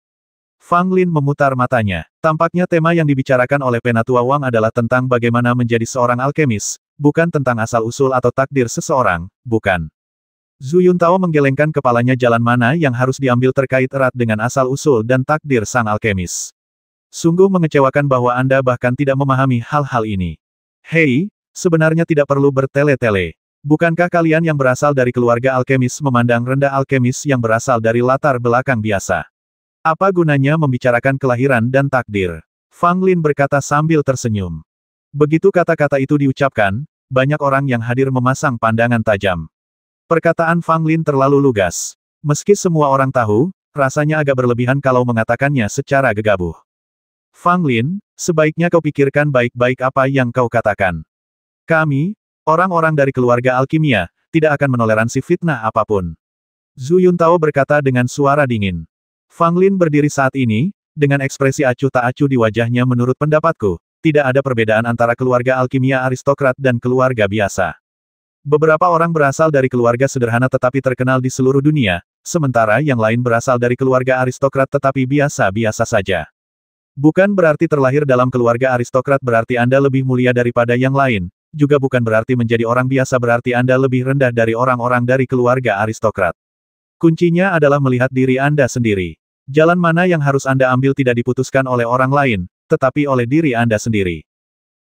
Fang Lin memutar matanya. Tampaknya tema yang dibicarakan oleh Penatua Wang adalah tentang bagaimana menjadi seorang alkemis, bukan tentang asal-usul atau takdir seseorang, bukan. Zhu Yuntao menggelengkan kepalanya jalan mana yang harus diambil terkait erat dengan asal-usul dan takdir sang alkemis. Sungguh mengecewakan bahwa Anda bahkan tidak memahami hal-hal ini. Hei, sebenarnya tidak perlu bertele-tele. Bukankah kalian yang berasal dari keluarga alkemis memandang rendah alkemis yang berasal dari latar belakang biasa? Apa gunanya membicarakan kelahiran dan takdir? Fang Lin berkata sambil tersenyum. Begitu kata-kata itu diucapkan, banyak orang yang hadir memasang pandangan tajam. Perkataan Fang Lin terlalu lugas. Meski semua orang tahu, rasanya agak berlebihan kalau mengatakannya secara gegabah. Fang Lin, sebaiknya kau pikirkan baik-baik apa yang kau katakan. Kami, orang-orang dari keluarga alkimia, tidak akan menoleransi fitnah apapun. Zhu Yuntao berkata dengan suara dingin. Fang Lin berdiri saat ini, dengan ekspresi acuh tak acuh di wajahnya menurut pendapatku, tidak ada perbedaan antara keluarga alkimia aristokrat dan keluarga biasa. Beberapa orang berasal dari keluarga sederhana tetapi terkenal di seluruh dunia, sementara yang lain berasal dari keluarga aristokrat tetapi biasa-biasa saja. Bukan berarti terlahir dalam keluarga aristokrat berarti Anda lebih mulia daripada yang lain, juga bukan berarti menjadi orang biasa berarti Anda lebih rendah dari orang-orang dari keluarga aristokrat. Kuncinya adalah melihat diri Anda sendiri. Jalan mana yang harus Anda ambil tidak diputuskan oleh orang lain, tetapi oleh diri Anda sendiri.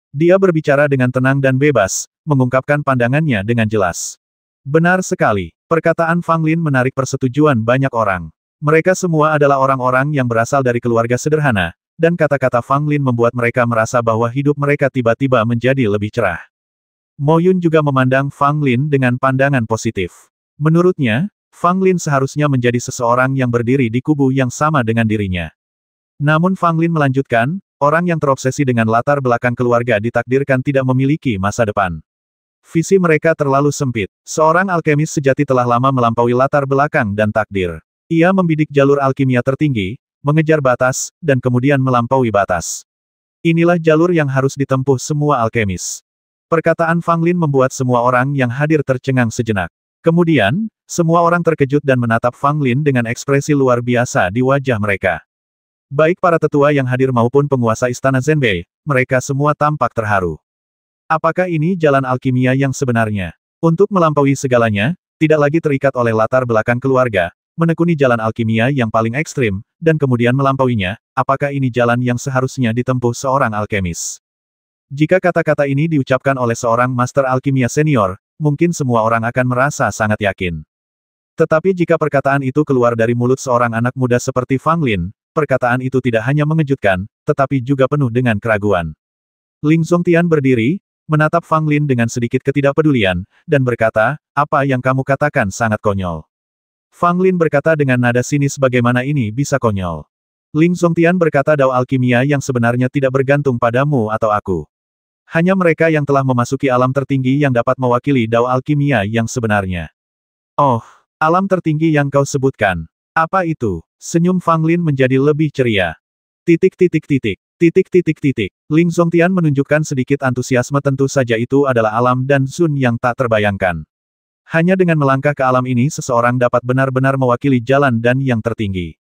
Dia berbicara dengan tenang dan bebas, mengungkapkan pandangannya dengan jelas. Benar sekali, perkataan Fang Lin menarik persetujuan banyak orang. Mereka semua adalah orang-orang yang berasal dari keluarga sederhana, dan kata-kata Fang Lin membuat mereka merasa bahwa hidup mereka tiba-tiba menjadi lebih cerah. Mo Yun juga memandang Fang Lin dengan pandangan positif. Menurutnya, Fang Lin seharusnya menjadi seseorang yang berdiri di kubu yang sama dengan dirinya. Namun Fang Lin melanjutkan, orang yang terobsesi dengan latar belakang keluarga ditakdirkan tidak memiliki masa depan. Visi mereka terlalu sempit. Seorang alkemis sejati telah lama melampaui latar belakang dan takdir. Ia membidik jalur alkimia tertinggi, mengejar batas, dan kemudian melampaui batas. Inilah jalur yang harus ditempuh semua alkemis. Perkataan Fang Lin membuat semua orang yang hadir tercengang sejenak. Kemudian, semua orang terkejut dan menatap Fang Lin dengan ekspresi luar biasa di wajah mereka. Baik para tetua yang hadir maupun penguasa istana Zhenbei, mereka semua tampak terharu. Apakah ini jalan alkimia yang sebenarnya? Untuk melampaui segalanya, tidak lagi terikat oleh latar belakang keluarga, menekuni jalan alkimia yang paling ekstrim, dan kemudian melampauinya, apakah ini jalan yang seharusnya ditempuh seorang alkemis? Jika kata-kata ini diucapkan oleh seorang master alkimia senior, mungkin semua orang akan merasa sangat yakin. Tetapi jika perkataan itu keluar dari mulut seorang anak muda seperti Fang Lin, perkataan itu tidak hanya mengejutkan, tetapi juga penuh dengan keraguan. Ling Zongtian berdiri, menatap Fang Lin dengan sedikit ketidakpedulian, dan berkata, apa yang kamu katakan sangat konyol. Fang Lin berkata dengan nada sinis bagaimana ini bisa konyol. Ling Zongtian berkata dao alkimia yang sebenarnya tidak bergantung padamu atau aku. Hanya mereka yang telah memasuki alam tertinggi yang dapat mewakili dao alkimia yang sebenarnya. Oh, alam tertinggi yang kau sebutkan. Apa itu? Senyum Fang Lin menjadi lebih ceria. Titik. Ling Zongtian menunjukkan sedikit antusiasme tentu saja itu adalah alam dan Zun yang tak terbayangkan. Hanya dengan melangkah ke alam ini seseorang dapat benar-benar mewakili jalan dan yang tertinggi.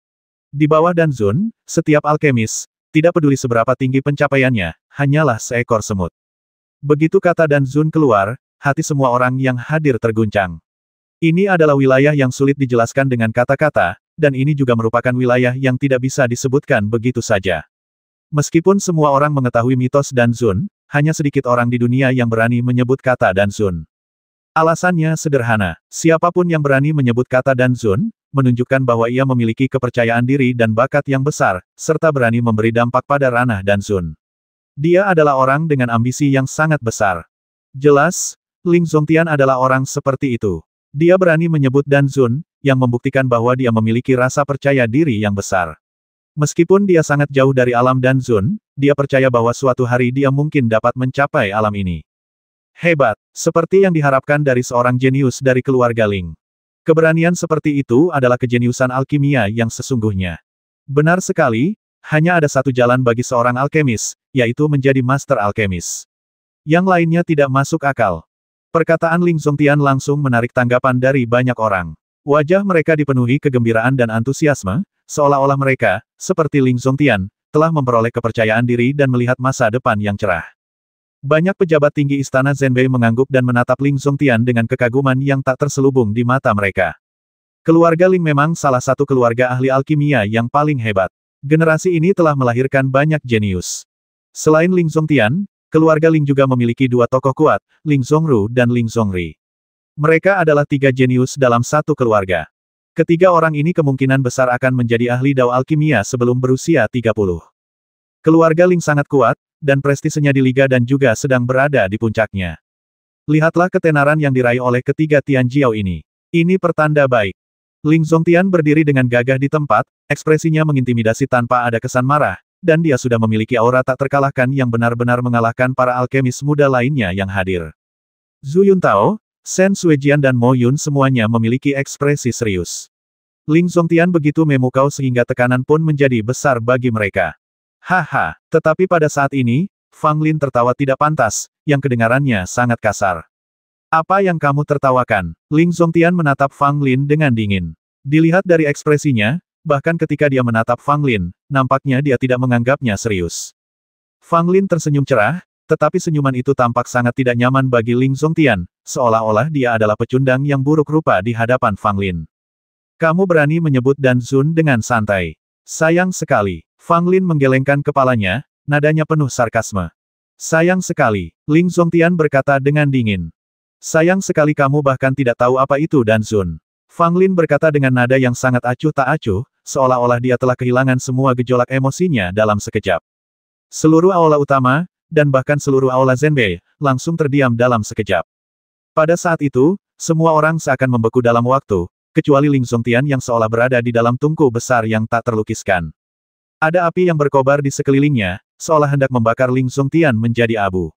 Di bawah dan Zun, setiap alkemis, tidak peduli seberapa tinggi pencapaiannya, hanyalah seekor semut. Begitu kata dan Zun keluar, hati semua orang yang hadir terguncang. Ini adalah wilayah yang sulit dijelaskan dengan kata-kata, dan ini juga merupakan wilayah yang tidak bisa disebutkan begitu saja. Meskipun semua orang mengetahui mitos dan Zun, hanya sedikit orang di dunia yang berani menyebut kata dan Zun. Alasannya sederhana, siapapun yang berani menyebut kata dan Zun, menunjukkan bahwa ia memiliki kepercayaan diri dan bakat yang besar, serta berani memberi dampak pada ranah dan Zun. Dia adalah orang dengan ambisi yang sangat besar. Jelas, Ling Zongtian adalah orang seperti itu. Dia berani menyebut dan Zun, yang membuktikan bahwa dia memiliki rasa percaya diri yang besar. Meskipun dia sangat jauh dari alam dan Zun, dia percaya bahwa suatu hari dia mungkin dapat mencapai alam ini. Hebat, seperti yang diharapkan dari seorang jenius dari keluarga Ling. Keberanian seperti itu adalah kejeniusan alkimia yang sesungguhnya. Benar sekali, hanya ada satu jalan bagi seorang alkemis, yaitu menjadi master alkemis. Yang lainnya tidak masuk akal. Perkataan Ling Zongtian langsung menarik tanggapan dari banyak orang. Wajah mereka dipenuhi kegembiraan dan antusiasme, seolah-olah mereka, seperti Ling Zongtian, telah memperoleh kepercayaan diri dan melihat masa depan yang cerah. Banyak pejabat tinggi istana Zhenbei mengangguk dan menatap Ling Zongtian dengan kekaguman yang tak terselubung di mata mereka. Keluarga Ling memang salah satu keluarga ahli alkimia yang paling hebat. Generasi ini telah melahirkan banyak jenius. Selain Ling Zongtian, keluarga Ling juga memiliki dua tokoh kuat, Ling Zongru dan Ling Zongri. Mereka adalah tiga jenius dalam satu keluarga. Ketiga orang ini kemungkinan besar akan menjadi ahli dao alkimia sebelum berusia 30. Keluarga Ling sangat kuat, dan prestisenya di liga dan juga sedang berada di puncaknya. Lihatlah ketenaran yang diraih oleh ketiga Tianjiao ini. Ini pertanda baik. Ling Zongtian berdiri dengan gagah di tempat, ekspresinya mengintimidasi tanpa ada kesan marah, dan dia sudah memiliki aura tak terkalahkan yang benar-benar mengalahkan para alkemis muda lainnya yang hadir. Zhu Yuntao, Shen Suejian dan Mo Yun semuanya memiliki ekspresi serius. Ling Zongtian begitu memukau sehingga tekanan pun menjadi besar bagi mereka. Haha, tetapi pada saat ini, Fang Lin tertawa tidak pantas, yang kedengarannya sangat kasar. Apa yang kamu tertawakan? Ling Zongtian menatap Fang Lin dengan dingin. Dilihat dari ekspresinya, bahkan ketika dia menatap Fang Lin, nampaknya dia tidak menganggapnya serius. Fang Lin tersenyum cerah, tetapi senyuman itu tampak sangat tidak nyaman bagi Ling Zongtian, seolah-olah dia adalah pecundang yang buruk rupa di hadapan Fang Lin. Kamu berani menyebut Dan Zun dengan santai. Sayang sekali. Fang Lin menggelengkan kepalanya, nadanya penuh sarkasme. Sayang sekali, Ling Zongtian berkata dengan dingin. Sayang sekali kamu bahkan tidak tahu apa itu Dan Zun. Fang Lin berkata dengan nada yang sangat acuh tak acuh, seolah-olah dia telah kehilangan semua gejolak emosinya dalam sekejap. Seluruh aula utama, dan bahkan seluruh aula Zhenbei, langsung terdiam dalam sekejap. Pada saat itu, semua orang seakan membeku dalam waktu, kecuali Ling Zongtian yang seolah berada di dalam tungku besar yang tak terlukiskan. Ada api yang berkobar di sekelilingnya, seolah hendak membakar Ling Zongtian menjadi abu.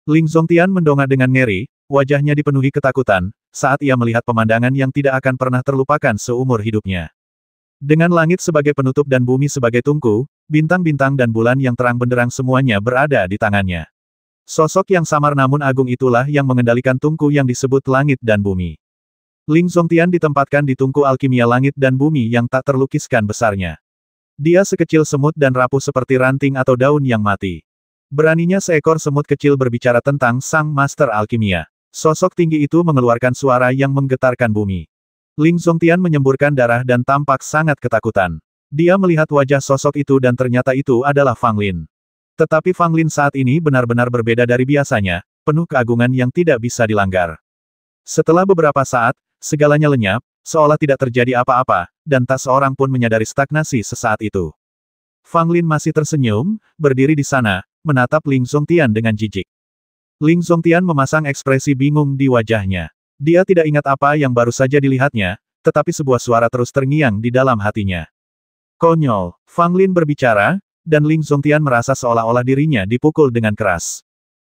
Ling Zongtian mendongak dengan ngeri, wajahnya dipenuhi ketakutan, saat ia melihat pemandangan yang tidak akan pernah terlupakan seumur hidupnya. Dengan langit sebagai penutup dan bumi sebagai tungku, bintang-bintang dan bulan yang terang benderang semuanya berada di tangannya. Sosok yang samar namun agung itulah yang mengendalikan tungku yang disebut langit dan bumi. Ling Zongtian ditempatkan di tungku alkimia langit dan bumi yang tak terlukiskan besarnya. Dia sekecil semut dan rapuh seperti ranting atau daun yang mati. Beraninya seekor semut kecil berbicara tentang sang master alkimia. Sosok tinggi itu mengeluarkan suara yang menggetarkan bumi. Ling Zongtian menyemburkan darah dan tampak sangat ketakutan. Dia melihat wajah sosok itu dan ternyata itu adalah Fang Lin. Tetapi Fang Lin saat ini benar-benar berbeda dari biasanya, penuh keagungan yang tidak bisa dilanggar. Setelah beberapa saat, segalanya lenyap, seolah tidak terjadi apa-apa, dan tak seorang pun menyadari stagnasi sesaat itu. Fang Lin masih tersenyum, berdiri di sana, menatap Ling Zongtian dengan jijik. Ling Zongtian memasang ekspresi bingung di wajahnya. Dia tidak ingat apa yang baru saja dilihatnya, tetapi sebuah suara terus terngiang di dalam hatinya. Konyol, Fang Lin berbicara, dan Ling Zongtian merasa seolah-olah dirinya dipukul dengan keras.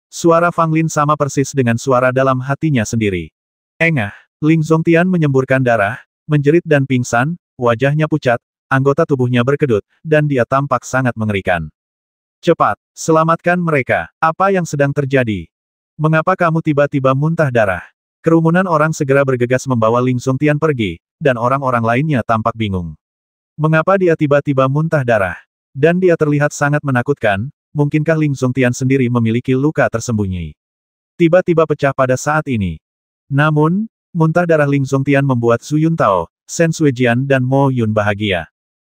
Suara Fang Lin sama persis dengan suara dalam hatinya sendiri. Engah, Ling Zongtian menyemburkan darah, menjerit dan pingsan, wajahnya pucat, anggota tubuhnya berkedut, dan dia tampak sangat mengerikan. Cepat, selamatkan mereka. Apa yang sedang terjadi? Mengapa kamu tiba-tiba muntah darah? Kerumunan orang segera bergegas membawa Ling Zongtian pergi, dan orang-orang lainnya tampak bingung. Mengapa dia tiba-tiba muntah darah? Dan dia terlihat sangat menakutkan, mungkinkah Ling Zongtian sendiri memiliki luka tersembunyi? Tiba-tiba pecah pada saat ini. Namun, muntah darah Ling Zongtian membuat Zhu Yuntao, Shen Suejian dan Mo Yun bahagia.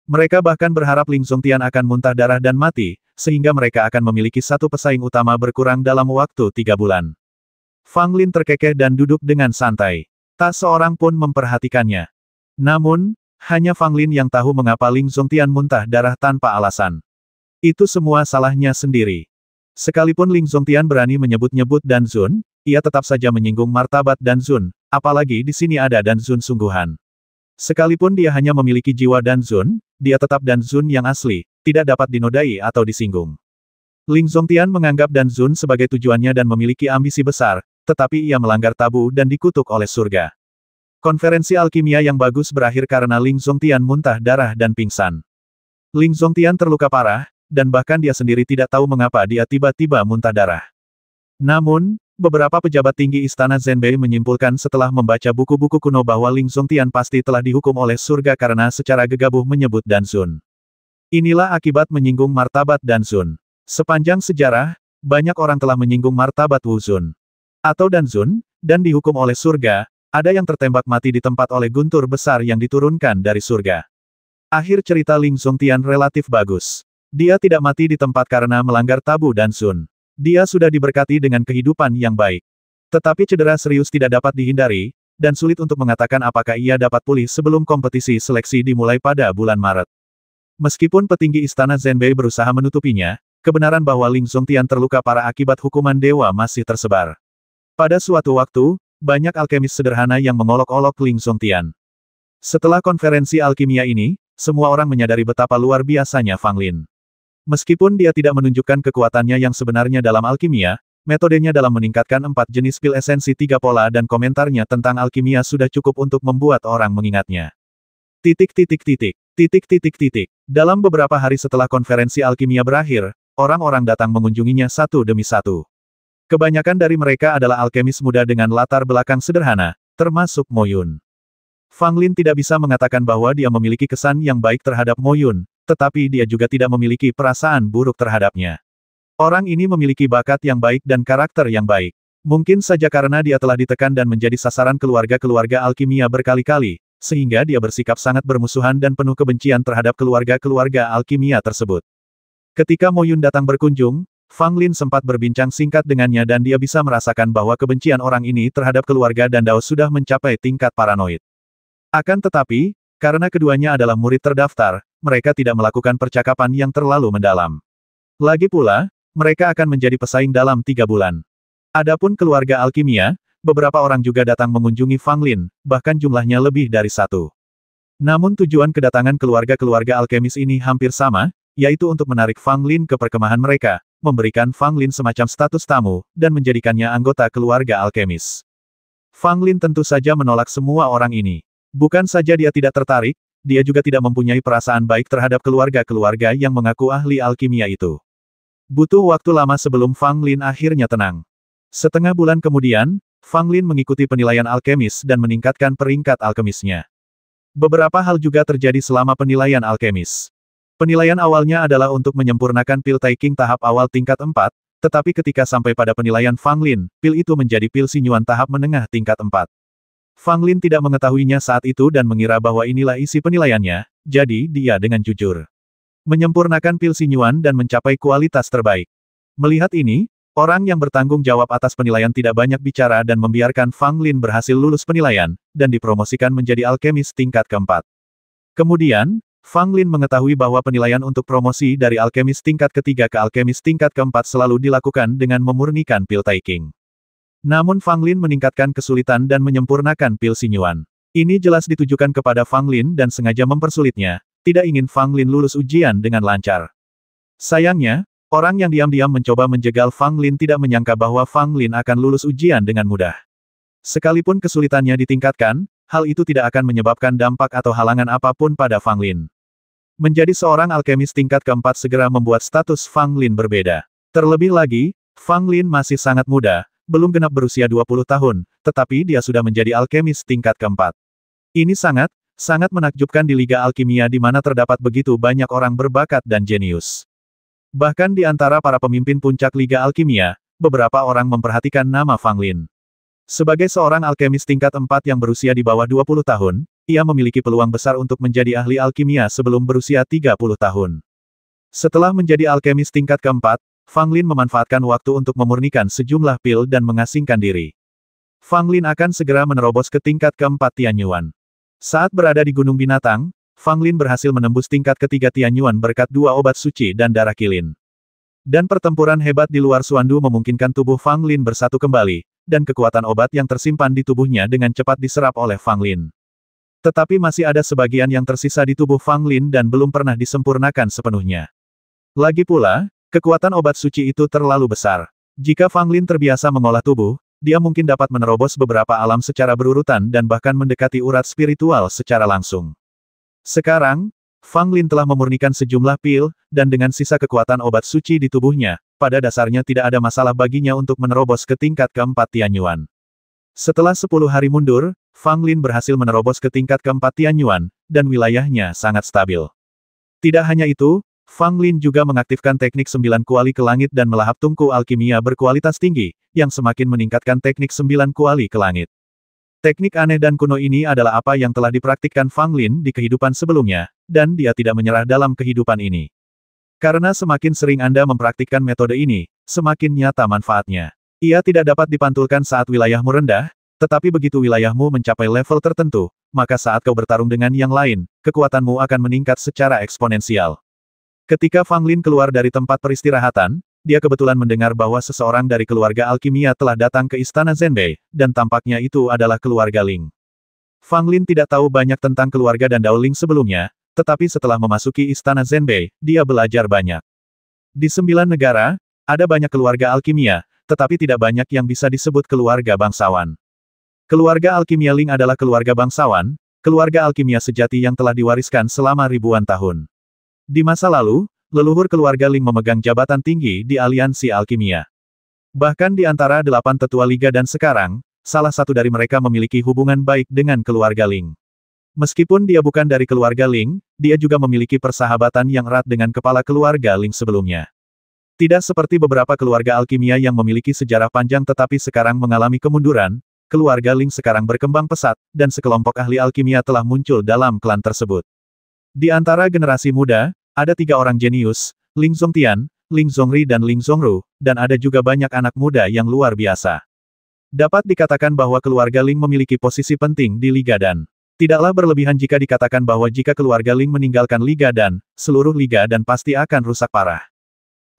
Mereka bahkan berharap Ling Zongtian akan muntah darah dan mati, sehingga mereka akan memiliki satu pesaing utama berkurang dalam waktu 3 bulan. Fang Lin terkekeh dan duduk dengan santai. Tak seorang pun memperhatikannya. Namun, hanya Fang Lin yang tahu mengapa Ling Zongtian muntah darah tanpa alasan. Itu semua salahnya sendiri. Sekalipun Ling Zongtian berani menyebut-nyebut Dan Zun, ia tetap saja menyinggung martabat Dan Zun, apalagi di sini ada Dan Zun sungguhan. Sekalipun dia hanya memiliki jiwa Dan Zun, dia tetap Dan Zun yang asli, tidak dapat dinodai atau disinggung. Ling Zongtian menganggap Dan Zun sebagai tujuannya dan memiliki ambisi besar, tetapi ia melanggar tabu dan dikutuk oleh surga. Konferensi alkimia yang bagus berakhir karena Ling Zongtian muntah darah dan pingsan. Ling Zongtian terluka parah, dan bahkan dia sendiri tidak tahu mengapa dia tiba-tiba muntah darah. Namun, beberapa pejabat tinggi Istana Zhenbei menyimpulkan setelah membaca buku-buku kuno bahwa Ling Zongtian pasti telah dihukum oleh surga karena secara gegabah menyebut Dan Zun. Inilah akibat menyinggung martabat Dan Zun. Sepanjang sejarah, banyak orang telah menyinggung martabat Wu Zun atau Dan Zun, dan dihukum oleh surga, ada yang tertembak mati di tempat oleh guntur besar yang diturunkan dari surga. Akhir cerita Ling Zongtian relatif bagus. Dia tidak mati di tempat karena melanggar tabu Dan Zun. Dia sudah diberkati dengan kehidupan yang baik. Tetapi cedera serius tidak dapat dihindari, dan sulit untuk mengatakan apakah ia dapat pulih sebelum kompetisi seleksi dimulai pada bulan Maret. Meskipun petinggi Istana Zhenbei berusaha menutupinya, kebenaran bahwa Ling Zongtian terluka parah akibat hukuman dewa masih tersebar. Pada suatu waktu, banyak alkemis sederhana yang mengolok-olok Ling Zongtian. Setelah konferensi alkimia ini, semua orang menyadari betapa luar biasanya Fang Lin. Meskipun dia tidak menunjukkan kekuatannya yang sebenarnya dalam alkimia, metodenya dalam meningkatkan 4 jenis pil esensi 3 pola dan komentarnya tentang alkimia sudah cukup untuk membuat orang mengingatnya. Dalam beberapa hari setelah konferensi alkimia berakhir, orang-orang datang mengunjunginya satu demi satu. Kebanyakan dari mereka adalah alkemis muda dengan latar belakang sederhana, termasuk Mo Yun. Fang Lin tidak bisa mengatakan bahwa dia memiliki kesan yang baik terhadap Mo Yun, tetapi dia juga tidak memiliki perasaan buruk terhadapnya. Orang ini memiliki bakat yang baik dan karakter yang baik. Mungkin saja karena dia telah ditekan dan menjadi sasaran keluarga-keluarga alkimia berkali-kali, sehingga dia bersikap sangat bermusuhan dan penuh kebencian terhadap keluarga-keluarga alkimia tersebut. Ketika Mo Yun datang berkunjung, Fang Lin sempat berbincang singkat dengannya dan dia bisa merasakan bahwa kebencian orang ini terhadap keluarga dan Dao sudah mencapai tingkat paranoid. Akan tetapi, karena keduanya adalah murid terdaftar, mereka tidak melakukan percakapan yang terlalu mendalam. Lagi pula, mereka akan menjadi pesaing dalam 3 bulan. Adapun keluarga alkimia, beberapa orang juga datang mengunjungi Fang Lin, bahkan jumlahnya lebih dari 1. Namun tujuan kedatangan keluarga-keluarga alkemis ini hampir sama, yaitu untuk menarik Fang Lin ke perkemahan mereka, memberikan Fang Lin semacam status tamu, dan menjadikannya anggota keluarga alkemis. Fang Lin tentu saja menolak semua orang ini. Bukan saja dia tidak tertarik, dia juga tidak mempunyai perasaan baik terhadap keluarga-keluarga yang mengaku ahli alkimia itu. Butuh waktu lama sebelum Fang Lin akhirnya tenang. Setengah bulan kemudian, Fang Lin mengikuti penilaian alkemis dan meningkatkan peringkat alkemisnya. Beberapa hal juga terjadi selama penilaian alkemis. Penilaian awalnya adalah untuk menyempurnakan pil Taikang tahap awal tingkat 4, tetapi ketika sampai pada penilaian Fang Lin, pil itu menjadi pil Sinyuan tahap menengah tingkat 4. Fang Lin tidak mengetahuinya saat itu dan mengira bahwa inilah isi penilaiannya, jadi dia dengan jujur menyempurnakan pil Sinyuan dan mencapai kualitas terbaik. Melihat ini, orang yang bertanggung jawab atas penilaian tidak banyak bicara dan membiarkan Fang Lin berhasil lulus penilaian, dan dipromosikan menjadi alkemis tingkat keempat. Kemudian, Fang Lin mengetahui bahwa penilaian untuk promosi dari alkemis tingkat ketiga ke alkemis tingkat keempat selalu dilakukan dengan memurnikan pil Taikang. Namun Fang Lin meningkatkan kesulitan dan menyempurnakan pil Sinyuan. Ini jelas ditujukan kepada Fang Lin dan sengaja mempersulitnya, tidak ingin Fang Lin lulus ujian dengan lancar. Sayangnya, orang yang diam-diam mencoba menjegal Fang Lin tidak menyangka bahwa Fang Lin akan lulus ujian dengan mudah. Sekalipun kesulitannya ditingkatkan, hal itu tidak akan menyebabkan dampak atau halangan apapun pada Fang Lin. Menjadi seorang alkemis tingkat keempat segera membuat status Fang Lin berbeda. Terlebih lagi, Fang Lin masih sangat muda, belum genap berusia 20 tahun, tetapi dia sudah menjadi alkemis tingkat keempat. Ini sangat menakjubkan di Liga Alkimia di mana terdapat begitu banyak orang berbakat dan jenius. Bahkan di antara para pemimpin puncak Liga Alkimia, beberapa orang memperhatikan nama Fang Lin. Sebagai seorang alkemis tingkat 4 yang berusia di bawah 20 tahun, ia memiliki peluang besar untuk menjadi ahli alkimia sebelum berusia 30 tahun. Setelah menjadi alkemis tingkat keempat, Fang Lin memanfaatkan waktu untuk memurnikan sejumlah pil dan mengasingkan diri. Fang Lin akan segera menerobos ke tingkat keempat Tianyuan. Saat berada di Gunung Binatang, Fang Lin berhasil menembus tingkat ketiga Tianyuan berkat 2 obat suci dan darah kilin. Dan pertempuran hebat di luar Suandu memungkinkan tubuh Fang Lin bersatu kembali, dan kekuatan obat yang tersimpan di tubuhnya dengan cepat diserap oleh Fang Lin. Tetapi masih ada sebagian yang tersisa di tubuh Fang Lin dan belum pernah disempurnakan sepenuhnya. Lagi pula, kekuatan obat suci itu terlalu besar. Jika Fang Lin terbiasa mengolah tubuh, dia mungkin dapat menerobos beberapa alam secara berurutan dan bahkan mendekati urat spiritual secara langsung. Sekarang, Fang Lin telah memurnikan sejumlah pil, dan dengan sisa kekuatan obat suci di tubuhnya, pada dasarnya tidak ada masalah baginya untuk menerobos ke tingkat keempat Tianyuan. Setelah 10 hari mundur, Fang Lin berhasil menerobos ke tingkat keempat Tianyuan, dan wilayahnya sangat stabil. Tidak hanya itu, Fang Lin juga mengaktifkan teknik 9 kuali ke langit dan melahap tungku alkimia berkualitas tinggi, yang semakin meningkatkan teknik 9 kuali ke langit. Teknik aneh dan kuno ini adalah apa yang telah dipraktikkan Fang Lin di kehidupan sebelumnya, dan dia tidak menyerah dalam kehidupan ini. Karena semakin sering Anda mempraktikkan metode ini, semakin nyata manfaatnya. Ia tidak dapat dipantulkan saat wilayahmu rendah, tetapi begitu wilayahmu mencapai level tertentu, maka saat kau bertarung dengan yang lain, kekuatanmu akan meningkat secara eksponensial. Ketika Fang Lin keluar dari tempat peristirahatan, dia kebetulan mendengar bahwa seseorang dari keluarga alkimia telah datang ke istana Zhenbei, dan tampaknya itu adalah keluarga Ling. Fang Lin tidak tahu banyak tentang keluarga dan Dao Ling sebelumnya, tetapi setelah memasuki istana Zhenbei, dia belajar banyak. Di 9 negara, ada banyak keluarga alkimia, tetapi tidak banyak yang bisa disebut keluarga bangsawan. Keluarga alkimia Ling adalah keluarga bangsawan, keluarga alkimia sejati yang telah diwariskan selama ribuan tahun. Di masa lalu, leluhur keluarga Ling memegang jabatan tinggi di aliansi alkimia. Bahkan di antara 8 tetua liga dan sekarang, salah satu dari mereka memiliki hubungan baik dengan keluarga Ling. Meskipun dia bukan dari keluarga Ling, dia juga memiliki persahabatan yang erat dengan kepala keluarga Ling sebelumnya. Tidak seperti beberapa keluarga alkimia yang memiliki sejarah panjang tetapi sekarang mengalami kemunduran, keluarga Ling sekarang berkembang pesat, dan sekelompok ahli alkimia telah muncul dalam klan tersebut. Di antara generasi muda, ada 3 orang jenius, Ling Zongtian, Ling Zongri dan Ling Zongru, dan ada juga banyak anak muda yang luar biasa. Dapat dikatakan bahwa keluarga Ling memiliki posisi penting di Liga Dan. Tidaklah berlebihan jika dikatakan bahwa jika keluarga Ling meninggalkan Liga Dan, seluruh Liga Dan pasti akan rusak parah.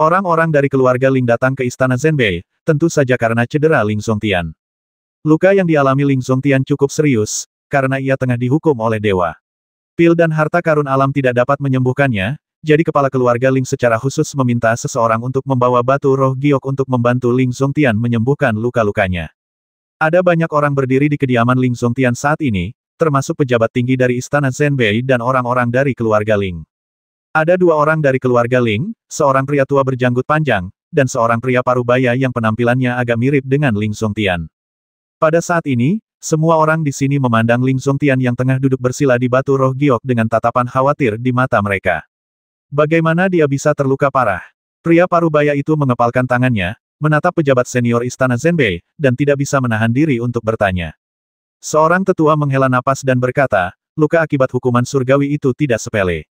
Orang-orang dari keluarga Ling datang ke istana Zhenbei, tentu saja karena cedera Ling Zongtian. Luka yang dialami Ling Zongtian cukup serius, karena ia tengah dihukum oleh dewa. Pil dan harta karun alam tidak dapat menyembuhkannya, jadi kepala keluarga Ling secara khusus meminta seseorang untuk membawa batu roh giok untuk membantu Ling Zongtian menyembuhkan luka-lukanya. Ada banyak orang berdiri di kediaman Ling Zongtian saat ini, termasuk pejabat tinggi dari istana Zhenbei dan orang-orang dari keluarga Ling. Ada 2 orang dari keluarga Ling, seorang pria tua berjanggut panjang, dan seorang pria parubaya yang penampilannya agak mirip dengan Ling Zongtian. Pada saat ini, semua orang di sini memandang Ling Zongtian yang tengah duduk bersila di batu roh giok dengan tatapan khawatir di mata mereka. Bagaimana dia bisa terluka parah? Pria parubaya itu mengepalkan tangannya, menatap pejabat senior istana Zenbei, dan tidak bisa menahan diri untuk bertanya. Seorang tetua menghela napas dan berkata, luka akibat hukuman surgawi itu tidak sepele.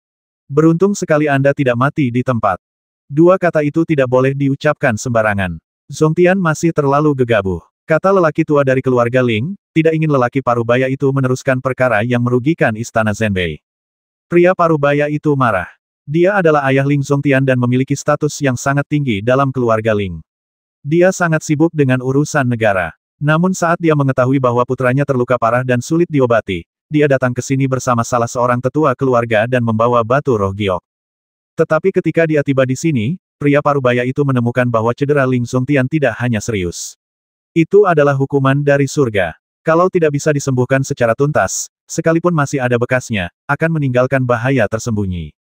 Beruntung sekali Anda tidak mati di tempat. Dua kata itu tidak boleh diucapkan sembarangan. Zongtian masih terlalu gegabah. Kata lelaki tua dari keluarga Ling, tidak ingin lelaki parubaya itu meneruskan perkara yang merugikan istana Zenbei. Pria parubaya itu marah. Dia adalah ayah Ling Zongtian dan memiliki status yang sangat tinggi dalam keluarga Ling. Dia sangat sibuk dengan urusan negara. Namun saat dia mengetahui bahwa putranya terluka parah dan sulit diobati, dia datang ke sini bersama salah seorang tetua keluarga dan membawa batu roh giok. Tetapi ketika dia tiba di sini, pria parubaya itu menemukan bahwa cedera Ling Zongtian tidak hanya serius. Itu adalah hukuman dari surga. Kalau tidak bisa disembuhkan secara tuntas, sekalipun masih ada bekasnya, akan meninggalkan bahaya tersembunyi.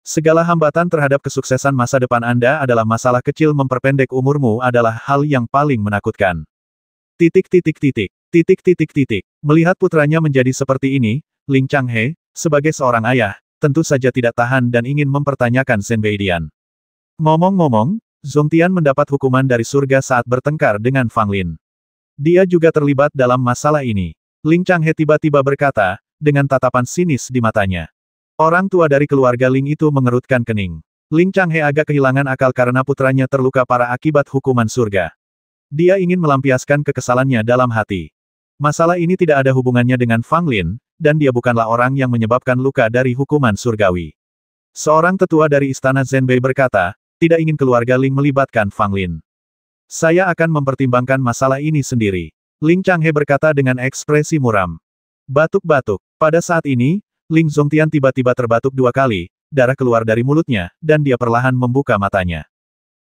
Segala hambatan terhadap kesuksesan masa depan Anda adalah masalah kecil memperpendek umurmu adalah hal yang paling menakutkan. Melihat putranya menjadi seperti ini, Ling Changhe, sebagai seorang ayah, tentu saja tidak tahan dan ingin mempertanyakan Zenbei Dian. Ngomong-ngomong, Zongtian mendapat hukuman dari surga saat bertengkar dengan Fang Lin. Dia juga terlibat dalam masalah ini. Ling Changhe tiba-tiba berkata, dengan tatapan sinis di matanya. Orang tua dari keluarga Ling itu mengerutkan kening. Ling Changhe agak kehilangan akal karena putranya terluka parah akibat hukuman surga. Dia ingin melampiaskan kekesalannya dalam hati. Masalah ini tidak ada hubungannya dengan Fang Lin, dan dia bukanlah orang yang menyebabkan luka dari hukuman surgawi. Seorang tetua dari istana Zenbei berkata, tidak ingin keluarga Ling melibatkan Fang Lin. Saya akan mempertimbangkan masalah ini sendiri. Ling Changhe berkata dengan ekspresi muram. Batuk-batuk. Pada saat ini, Ling Zongtian tiba-tiba terbatuk 2 kali, darah keluar dari mulutnya, dan dia perlahan membuka matanya.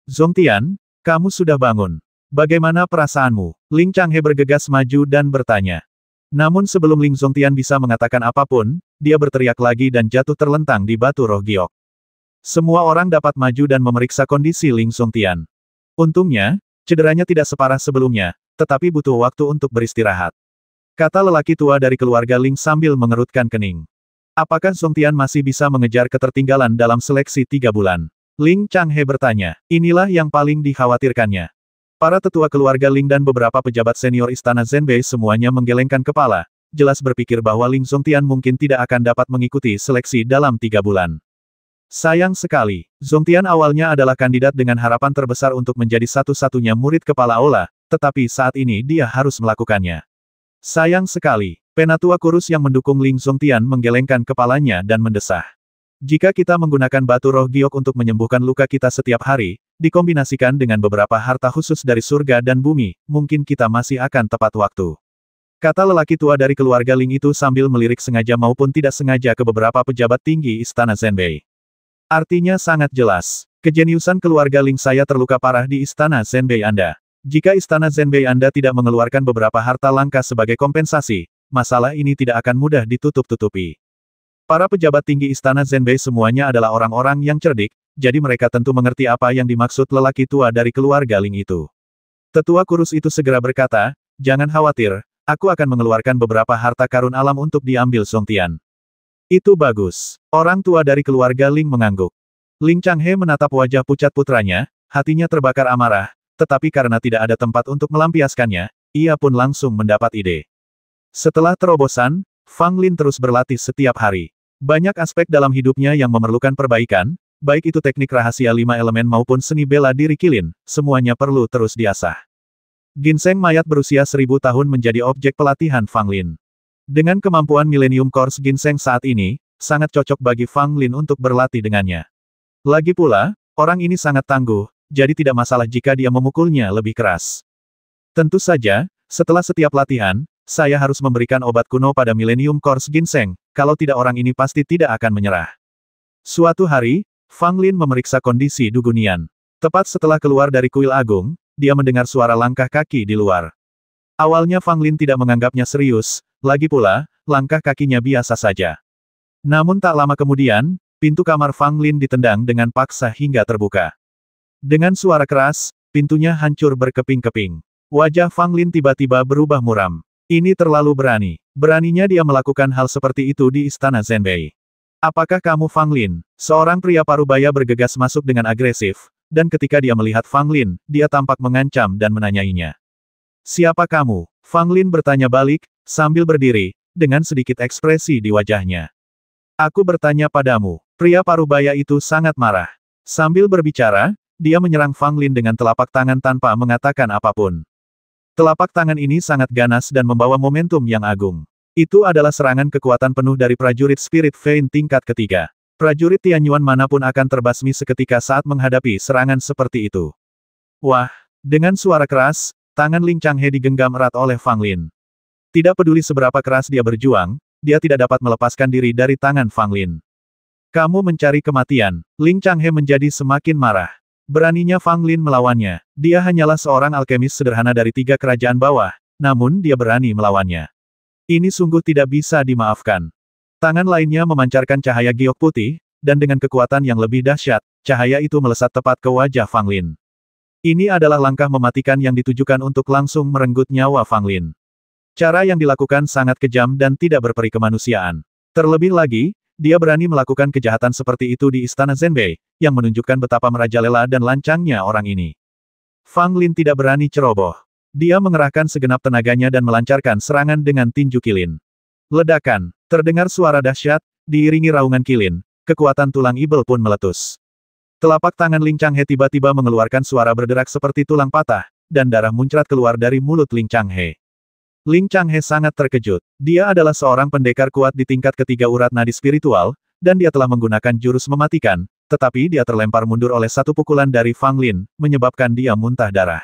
Zongtian, kamu sudah bangun. Bagaimana perasaanmu? Ling Changhe bergegas maju dan bertanya. Namun sebelum Ling Zongtian bisa mengatakan apapun, dia berteriak lagi dan jatuh terlentang di batu roh giok. Semua orang dapat maju dan memeriksa kondisi Ling Zongtian. Untungnya, cederanya tidak separah sebelumnya, tetapi butuh waktu untuk beristirahat. Kata lelaki tua dari keluarga Ling sambil mengerutkan kening. Apakah Zongtian masih bisa mengejar ketertinggalan dalam seleksi 3 bulan? Ling Changhe bertanya. Inilah yang paling dikhawatirkannya. Para tetua keluarga Ling dan beberapa pejabat senior istana Zenbei semuanya menggelengkan kepala, jelas berpikir bahwa Ling Zongtian mungkin tidak akan dapat mengikuti seleksi dalam 3 bulan. Sayang sekali, Zongtian awalnya adalah kandidat dengan harapan terbesar untuk menjadi satu-satunya murid kepala aula, tetapi saat ini dia harus melakukannya. Sayang sekali, penatua kurus yang mendukung Ling Zongtian menggelengkan kepalanya dan mendesah. Jika kita menggunakan batu roh giok untuk menyembuhkan luka kita setiap hari, dikombinasikan dengan beberapa harta khusus dari surga dan bumi, mungkin kita masih akan tepat waktu. Kata lelaki tua dari keluarga Ling itu sambil melirik sengaja maupun tidak sengaja ke beberapa pejabat tinggi istana Zenbei. Artinya sangat jelas. Kejeniusan keluarga Ling saya terluka parah di istana Zenbei Anda. Jika istana Zenbei Anda tidak mengeluarkan beberapa harta langka sebagai kompensasi, masalah ini tidak akan mudah ditutup-tutupi. Para pejabat tinggi istana Zenbei semuanya adalah orang-orang yang cerdik, jadi mereka tentu mengerti apa yang dimaksud lelaki tua dari keluarga Ling itu. Tetua kurus itu segera berkata, jangan khawatir, aku akan mengeluarkan beberapa harta karun alam untuk diambil Zongtian. Itu bagus. Orang tua dari keluarga Ling mengangguk. Ling Changhe menatap wajah pucat putranya, hatinya terbakar amarah, tetapi karena tidak ada tempat untuk melampiaskannya, ia pun langsung mendapat ide. Setelah terobosan, Fang Lin terus berlatih setiap hari. Banyak aspek dalam hidupnya yang memerlukan perbaikan, baik itu teknik rahasia 5 elemen maupun seni bela diri kilin, semuanya perlu terus diasah. Ginseng mayat berusia 1000 tahun menjadi objek pelatihan Fang Lin. Dengan kemampuan Millennium Course Ginseng saat ini, sangat cocok bagi Fang Lin untuk berlatih dengannya. Lagi pula, orang ini sangat tangguh, jadi tidak masalah jika dia memukulnya lebih keras. Tentu saja, setelah setiap latihan, saya harus memberikan obat kuno pada Millennium Course Ginseng, kalau tidak orang ini pasti tidak akan menyerah. Suatu hari, Fang Lin memeriksa kondisi Du Gunian. Tepat setelah keluar dari kuil agung, dia mendengar suara langkah kaki di luar. Awalnya Fang Lin tidak menganggapnya serius, lagi pula, langkah kakinya biasa saja. Namun tak lama kemudian, pintu kamar Fang Lin ditendang dengan paksa hingga terbuka. Dengan suara keras, pintunya hancur berkeping-keping. Wajah Fang Lin tiba-tiba berubah muram. Ini terlalu berani. Beraninya dia melakukan hal seperti itu di istana Zhenbei. Apakah kamu Fang Lin? Seorang pria parubaya bergegas masuk dengan agresif, dan ketika dia melihat Fang Lin, dia tampak mengancam dan menanyainya. Siapa kamu? Fang Lin bertanya balik, sambil berdiri, dengan sedikit ekspresi di wajahnya. Aku bertanya padamu. Pria parubaya itu sangat marah. Sambil berbicara, dia menyerang Fang Lin dengan telapak tangan tanpa mengatakan apapun. Telapak tangan ini sangat ganas dan membawa momentum yang agung. Itu adalah serangan kekuatan penuh dari prajurit Spirit Vein tingkat ketiga. Prajurit Tianyuan manapun akan terbasmi seketika saat menghadapi serangan seperti itu. Wah! Dengan suara keras, tangan Ling Changhe digenggam erat oleh Fang Lin. Tidak peduli seberapa keras dia berjuang, dia tidak dapat melepaskan diri dari tangan Fang Lin. Kamu mencari kematian. Ling Changhe menjadi semakin marah. Beraninya Fang Lin melawannya. Dia hanyalah seorang alkemis sederhana dari 3 kerajaan bawah, namun dia berani melawannya. Ini sungguh tidak bisa dimaafkan. Tangan lainnya memancarkan cahaya giok putih, dan dengan kekuatan yang lebih dahsyat, cahaya itu melesat tepat ke wajah Fang Lin. Ini adalah langkah mematikan yang ditujukan untuk langsung merenggut nyawa Fang Lin. Cara yang dilakukan sangat kejam dan tidak berperi kemanusiaan. Terlebih lagi, dia berani melakukan kejahatan seperti itu di istana Zhenbei, yang menunjukkan betapa merajalela dan lancangnya orang ini. Fang Lin tidak berani ceroboh. Dia mengerahkan segenap tenaganya dan melancarkan serangan dengan tinju kilin. Ledakan, terdengar suara dahsyat, diiringi raungan kilin, kekuatan tulang ibel pun meletus. Telapak tangan Ling Changhe tiba-tiba mengeluarkan suara berderak seperti tulang patah, dan darah muncrat keluar dari mulut Ling Changhe. Ling Changhe sangat terkejut. Dia adalah seorang pendekar kuat di tingkat ketiga urat nadi spiritual, dan dia telah menggunakan jurus mematikan, tetapi dia terlempar mundur oleh satu pukulan dari Fang Lin, menyebabkan dia muntah darah.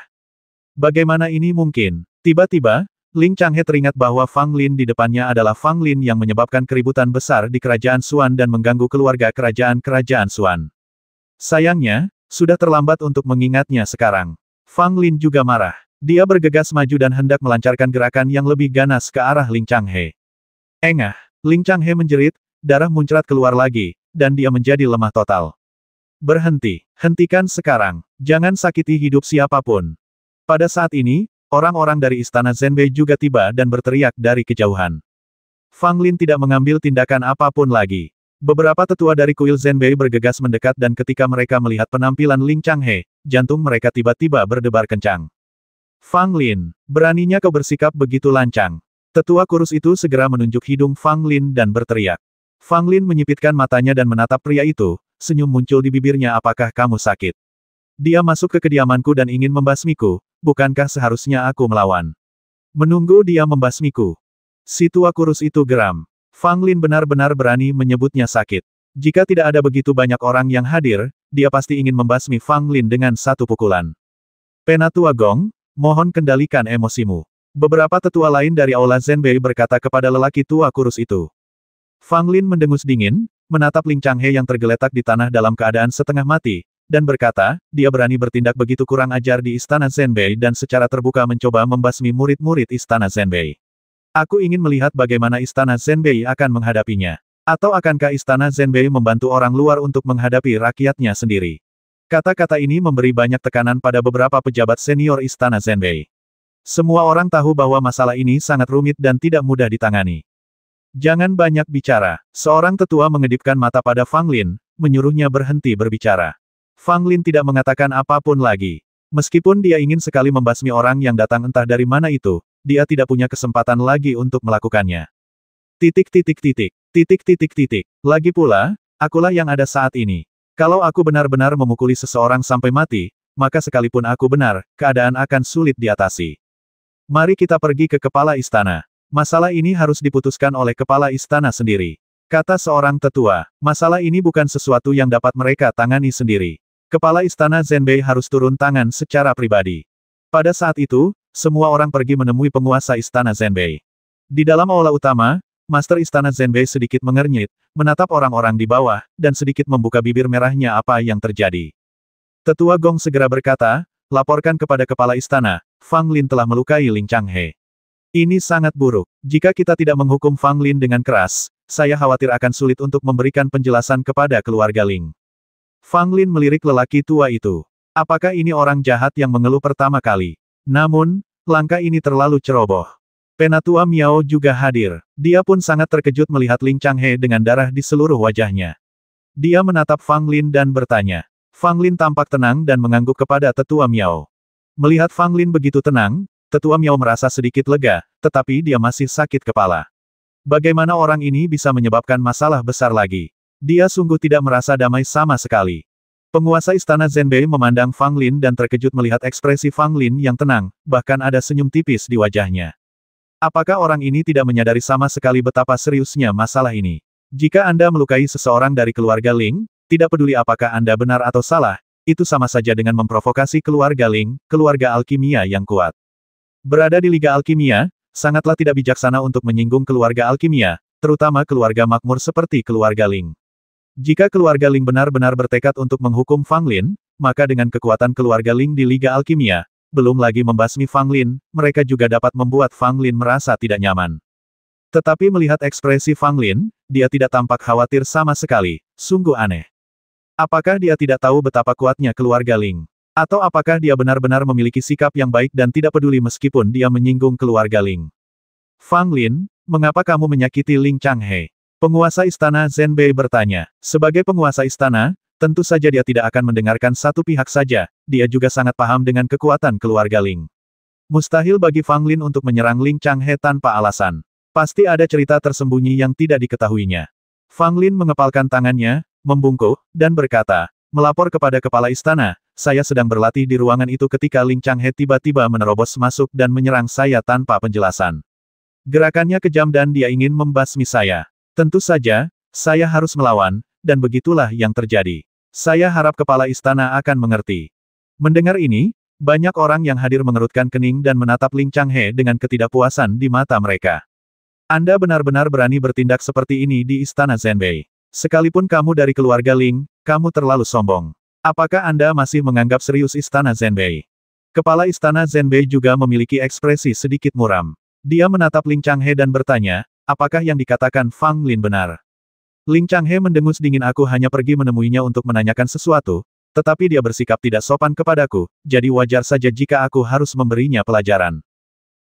Bagaimana ini mungkin? Tiba-tiba, Ling Changhe teringat bahwa Fang Lin di depannya adalah Fang Lin yang menyebabkan keributan besar di kerajaan Xuan dan mengganggu keluarga kerajaan Xuan. Sayangnya, sudah terlambat untuk mengingatnya sekarang. Fang Lin juga marah. Dia bergegas maju dan hendak melancarkan gerakan yang lebih ganas ke arah Ling Changhe. Engah! Ling Changhe menjerit, darah muncrat keluar lagi, dan dia menjadi lemah total. Berhenti! Hentikan sekarang! Jangan sakiti hidup siapapun! Pada saat ini, orang-orang dari istana Zhenbei juga tiba dan berteriak dari kejauhan. Fang Lin tidak mengambil tindakan apapun lagi. Beberapa tetua dari kuil Zhenbei bergegas mendekat dan ketika mereka melihat penampilan Ling Changhe, jantung mereka tiba-tiba berdebar kencang. Fang Lin, beraninya kau bersikap begitu lancang. Tetua kurus itu segera menunjuk hidung Fang Lin dan berteriak. Fang Lin menyipitkan matanya dan menatap pria itu, senyum muncul di bibirnya. Apakah kamu sakit? Dia masuk ke kediamanku dan ingin membasmiku, bukankah seharusnya aku melawan? Menunggu dia membasmiku. Si tua kurus itu geram. Fang Lin benar-benar berani menyebutnya sakit. Jika tidak ada begitu banyak orang yang hadir, dia pasti ingin membasmi Fang Lin dengan satu pukulan. Penatua Gong, mohon kendalikan emosimu. Beberapa tetua lain dari Aula Zhenbei berkata kepada lelaki tua kurus itu. Fang Lin mendengus dingin, menatap Ling Changhe yang tergeletak di tanah dalam keadaan setengah mati, dan berkata, dia berani bertindak begitu kurang ajar di istana Zhenbei dan secara terbuka mencoba membasmi murid-murid istana Zhenbei. Aku ingin melihat bagaimana istana Zhenbei akan menghadapinya. Atau akankah istana Zhenbei membantu orang luar untuk menghadapi rakyatnya sendiri? Kata-kata ini memberi banyak tekanan pada beberapa pejabat senior istana Zhenbei. Semua orang tahu bahwa masalah ini sangat rumit dan tidak mudah ditangani. Jangan banyak bicara. Seorang tetua mengedipkan mata pada Fang Lin, menyuruhnya berhenti berbicara. Fang Lin tidak mengatakan apapun lagi. Meskipun dia ingin sekali membasmi orang yang datang entah dari mana itu, dia tidak punya kesempatan lagi untuk melakukannya. Titik. Lagi pula, akulah yang ada saat ini. Kalau aku benar-benar memukuli seseorang sampai mati, maka sekalipun aku benar, keadaan akan sulit diatasi. Mari kita pergi ke kepala istana. Masalah ini harus diputuskan oleh kepala istana sendiri. Kata seorang tetua, masalah ini bukan sesuatu yang dapat mereka tangani sendiri. Kepala istana Zhenbei harus turun tangan secara pribadi. Pada saat itu, semua orang pergi menemui penguasa istana Zhenbei. Di dalam aula utama, Master Istana Zhenbei sedikit mengernyit, menatap orang-orang di bawah, dan sedikit membuka bibir merahnya apa yang terjadi. Tetua Gong segera berkata, laporkan kepada kepala istana, Fang Lin telah melukai Ling Changhe. Ini sangat buruk. Jika kita tidak menghukum Fang Lin dengan keras, saya khawatir akan sulit untuk memberikan penjelasan kepada keluarga Ling. Fang Lin melirik lelaki tua itu. Apakah ini orang jahat yang mengeluh pertama kali? Namun, Langkah ini terlalu ceroboh. Penatua Miao juga hadir. Dia pun sangat terkejut melihat Ling Changhe dengan darah di seluruh wajahnya. Dia menatap Fang Lin dan bertanya. Fang Lin tampak tenang dan mengangguk kepada Tetua Miao. Melihat Fang Lin begitu tenang, Tetua Miao merasa sedikit lega, tetapi dia masih sakit kepala. Bagaimana orang ini bisa menyebabkan masalah besar lagi? Dia sungguh tidak merasa damai sama sekali. Penguasa istana Zhenbei memandang Fang Lin dan terkejut melihat ekspresi Fang Lin yang tenang, bahkan ada senyum tipis di wajahnya. Apakah orang ini tidak menyadari sama sekali betapa seriusnya masalah ini? Jika Anda melukai seseorang dari keluarga Ling, tidak peduli apakah Anda benar atau salah, itu sama saja dengan memprovokasi keluarga Ling, keluarga alkimia yang kuat. Berada di Liga Alkimia, sangatlah tidak bijaksana untuk menyinggung keluarga alkimia, terutama keluarga makmur seperti keluarga Ling. Jika keluarga Ling benar-benar bertekad untuk menghukum Fang Lin, maka dengan kekuatan keluarga Ling di Liga Alkimia, belum lagi membasmi Fang Lin, mereka juga dapat membuat Fang Lin merasa tidak nyaman. Tetapi melihat ekspresi Fang Lin, dia tidak tampak khawatir sama sekali, sungguh aneh. Apakah dia tidak tahu betapa kuatnya keluarga Ling? Atau apakah dia benar-benar memiliki sikap yang baik dan tidak peduli meskipun dia menyinggung keluarga Ling? Fang Lin, mengapa kamu menyakiti Ling Changhe? Penguasa istana Zhenbei bertanya. Sebagai penguasa istana, tentu saja dia tidak akan mendengarkan satu pihak saja, dia juga sangat paham dengan kekuatan keluarga Ling. Mustahil bagi Fang Lin untuk menyerang Ling Changhe tanpa alasan. Pasti ada cerita tersembunyi yang tidak diketahuinya. Fang Lin mengepalkan tangannya, membungkuk, dan berkata, melapor kepada kepala istana, saya sedang berlatih di ruangan itu ketika Ling Changhe tiba-tiba menerobos masuk dan menyerang saya tanpa penjelasan. Gerakannya kejam dan dia ingin membasmi saya. Tentu saja, saya harus melawan, dan begitulah yang terjadi. Saya harap kepala istana akan mengerti. Mendengar ini, banyak orang yang hadir mengerutkan kening dan menatap Ling Changhe dengan ketidakpuasan di mata mereka. Anda benar-benar berani bertindak seperti ini di istana Zhenbei. Sekalipun kamu dari keluarga Ling, kamu terlalu sombong. Apakah Anda masih menganggap serius istana Zhenbei? Kepala istana Zhenbei juga memiliki ekspresi sedikit muram. Dia menatap Ling Changhe dan bertanya, apakah yang dikatakan Fang Lin benar? Ling Changhe mendengus dingin, aku hanya pergi menemuinya untuk menanyakan sesuatu, tetapi dia bersikap tidak sopan kepadaku, jadi wajar saja jika aku harus memberinya pelajaran.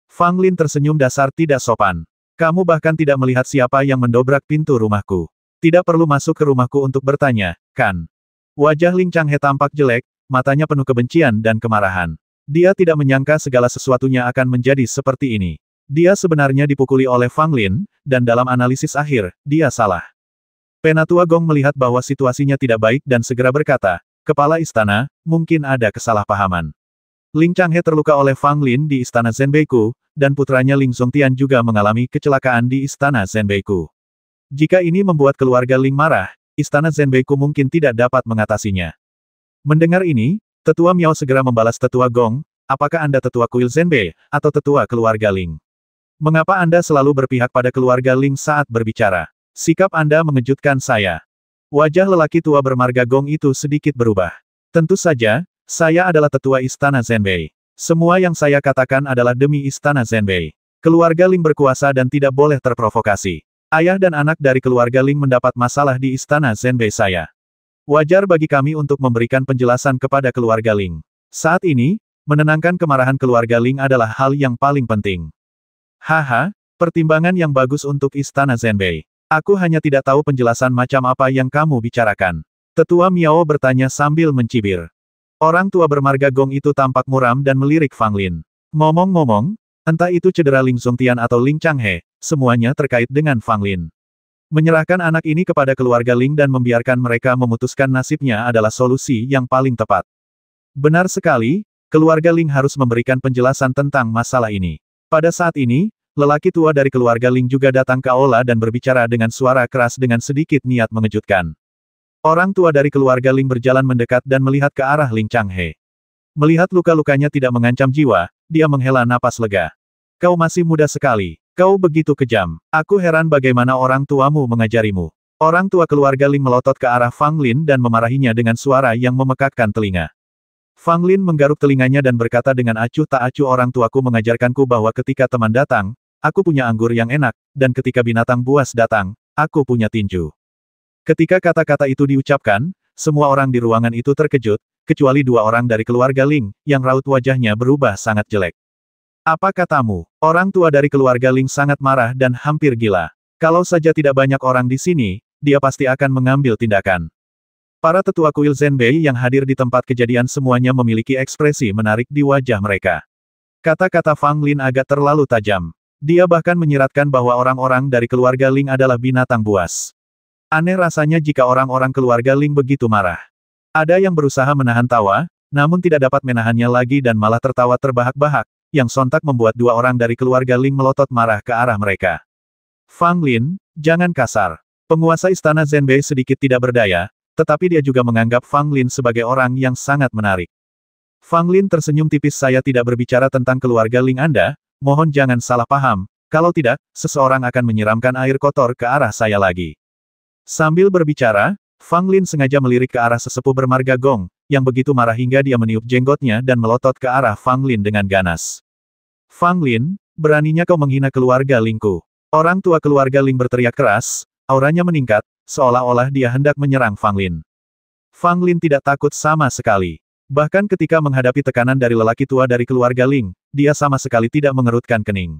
Fang Lin tersenyum, dasar tidak sopan. Kamu bahkan tidak melihat siapa yang mendobrak pintu rumahku. Tidak perlu masuk ke rumahku untuk bertanya, kan? Wajah Ling Changhe tampak jelek, matanya penuh kebencian dan kemarahan. Dia tidak menyangka segala sesuatunya akan menjadi seperti ini. Dia sebenarnya dipukuli oleh Fang Lin, dan dalam analisis akhir, dia salah. Penatua Gong melihat bahwa situasinya tidak baik dan segera berkata, kepala istana, mungkin ada kesalahpahaman. Ling Changhe terluka oleh Fang Lin di istana Zhenbeiku, dan putranya Ling Zongtian juga mengalami kecelakaan di istana Zhenbeiku. Jika ini membuat keluarga Ling marah, istana Zhenbeiku mungkin tidak dapat mengatasinya. Mendengar ini, Tetua Miao segera membalas Tetua Gong, apakah Anda tetua kuil Zhenbei, atau tetua keluarga Ling? Mengapa Anda selalu berpihak pada keluarga Ling saat berbicara? Sikap Anda mengejutkan saya. Wajah lelaki tua bermarga Gong itu sedikit berubah. Tentu saja, saya adalah tetua istana Zhenbei. Semua yang saya katakan adalah demi istana Zhenbei. Keluarga Ling berkuasa dan tidak boleh terprovokasi. Ayah dan anak dari keluarga Ling mendapat masalah di istana Zhenbei saya. Wajar bagi kami untuk memberikan penjelasan kepada keluarga Ling. Saat ini, menenangkan kemarahan keluarga Ling adalah hal yang paling penting. Haha, pertimbangan yang bagus untuk istana Zhenbei. Aku hanya tidak tahu penjelasan macam apa yang kamu bicarakan. Tetua Miao bertanya sambil mencibir. Orang tua bermarga Gong itu tampak muram dan melirik Fang Lin. Ngomong-ngomong, entah itu cedera Ling Zongtian atau Ling Changhe, semuanya terkait dengan Fang Lin. Menyerahkan anak ini kepada keluarga Ling dan membiarkan mereka memutuskan nasibnya adalah solusi yang paling tepat. Benar sekali, keluarga Ling harus memberikan penjelasan tentang masalah ini. Pada saat ini, lelaki tua dari keluarga Ling juga datang ke aula dan berbicara dengan suara keras dengan sedikit niat mengejutkan. Orang tua dari keluarga Ling berjalan mendekat dan melihat ke arah Ling Changhe. Melihat luka-lukanya tidak mengancam jiwa, dia menghela napas lega. Kau masih muda sekali. Kau begitu kejam. Aku heran bagaimana orang tuamu mengajarimu. Orang tua keluarga Ling melotot ke arah Fang Lin dan memarahinya dengan suara yang memekakkan telinga. Fang Lin menggaruk telinganya dan berkata dengan acuh tak acuh, orang tuaku mengajarkanku bahwa ketika teman datang, aku punya anggur yang enak, dan ketika binatang buas datang, aku punya tinju. Ketika kata-kata itu diucapkan, semua orang di ruangan itu terkejut, kecuali dua orang dari keluarga Ling, yang raut wajahnya berubah sangat jelek. Apa katamu? Orang tua dari keluarga Ling sangat marah dan hampir gila. Kalau saja tidak banyak orang di sini, dia pasti akan mengambil tindakan. Para tetua kuil Zenbei yang hadir di tempat kejadian semuanya memiliki ekspresi menarik di wajah mereka. Kata-kata Fang Lin agak terlalu tajam. Dia bahkan menyiratkan bahwa orang-orang dari keluarga Ling adalah binatang buas. Aneh rasanya jika orang-orang keluarga Ling begitu marah. Ada yang berusaha menahan tawa, namun tidak dapat menahannya lagi dan malah tertawa terbahak-bahak, yang sontak membuat dua orang dari keluarga Ling melotot marah ke arah mereka. Fang Lin, jangan kasar. Penguasa istana Zenbei sedikit tidak berdaya, tetapi dia juga menganggap Fang Lin sebagai orang yang sangat menarik. Fang Lin tersenyum tipis. Saya tidak berbicara tentang keluarga Ling Anda, mohon jangan salah paham, kalau tidak, seseorang akan menyiramkan air kotor ke arah saya lagi. Sambil berbicara, Fang Lin sengaja melirik ke arah sesepuh bermarga Gong, yang begitu marah hingga dia meniup jenggotnya dan melotot ke arah Fang Lin dengan ganas. Fang Lin, beraninya kau menghina keluarga Lingku. Orang tua keluarga Ling berteriak keras, auranya meningkat, seolah-olah dia hendak menyerang Fang Lin. Fang Lin tidak takut sama sekali. Bahkan ketika menghadapi tekanan dari lelaki tua dari keluarga Ling, dia sama sekali tidak mengerutkan kening.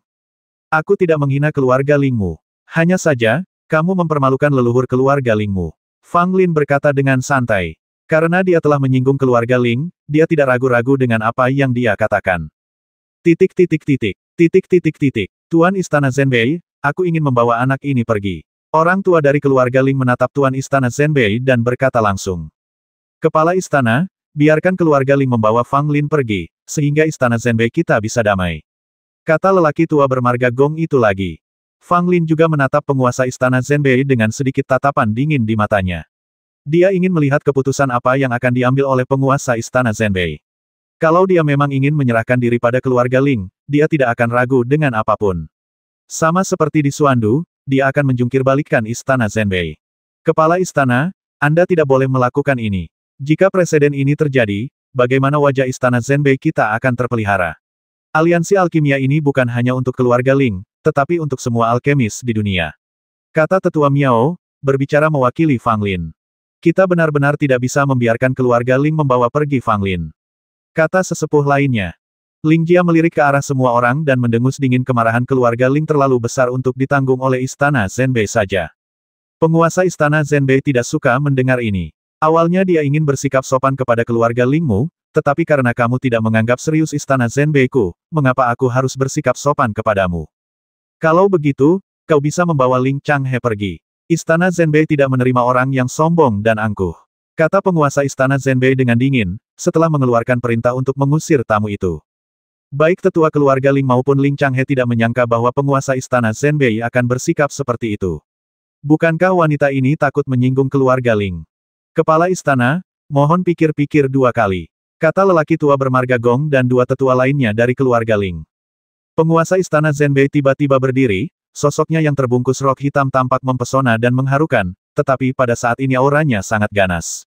Aku tidak menghina keluarga Lingmu. Hanya saja, kamu mempermalukan leluhur keluarga Lingmu. Fang Lin berkata dengan santai. Karena dia telah menyinggung keluarga Ling, dia tidak ragu-ragu dengan apa yang dia katakan. Tuan Istana Zenbei, aku ingin membawa anak ini pergi. Orang tua dari keluarga Ling menatap Tuan Istana Zenbei dan berkata langsung. Kepala istana, biarkan keluarga Ling membawa Fang Lin pergi, sehingga Istana Zenbei kita bisa damai. Kata lelaki tua bermarga Gong itu lagi. Fang Lin juga menatap penguasa Istana Zenbei dengan sedikit tatapan dingin di matanya. Dia ingin melihat keputusan apa yang akan diambil oleh penguasa Istana Zenbei. Kalau dia memang ingin menyerahkan diri pada keluarga Ling, dia tidak akan ragu dengan apapun. Sama seperti di Suandu, dia akan menjungkir balikkan Istana Zenbei. Kepala istana, Anda tidak boleh melakukan ini. Jika presiden ini terjadi, bagaimana wajah Istana Zenbei kita akan terpelihara. Aliansi alkimia ini bukan hanya untuk keluarga Ling, tetapi untuk semua alkemis di dunia. Kata tetua Miao, berbicara mewakili Fang Lin. Kita benar-benar tidak bisa membiarkan keluarga Ling membawa pergi Fang Lin. Kata sesepuh lainnya. Ling Jia melirik ke arah semua orang dan mendengus dingin. Kemarahan keluarga Ling terlalu besar untuk ditanggung oleh Istana Zenbei saja. Penguasa Istana Zenbei tidak suka mendengar ini. Awalnya dia ingin bersikap sopan kepada keluarga Lingmu, tetapi karena kamu tidak menganggap serius Istana Zenbei-ku, mengapa aku harus bersikap sopan kepadamu? Kalau begitu, kau bisa membawa Ling Changhe pergi. Istana Zenbei tidak menerima orang yang sombong dan angkuh. Kata penguasa Istana Zenbei dengan dingin, setelah mengeluarkan perintah untuk mengusir tamu itu. Baik tetua keluarga Ling maupun Ling Changhe tidak menyangka bahwa penguasa Istana Zenbei akan bersikap seperti itu. Bukankah wanita ini takut menyinggung keluarga Ling? Kepala istana, mohon pikir-pikir dua kali. Kata lelaki tua bermarga Gong dan dua tetua lainnya dari keluarga Ling. Penguasa Istana Zenbei tiba-tiba berdiri, sosoknya yang terbungkus rok hitam tampak mempesona dan mengharukan, tetapi pada saat ini auranya sangat ganas.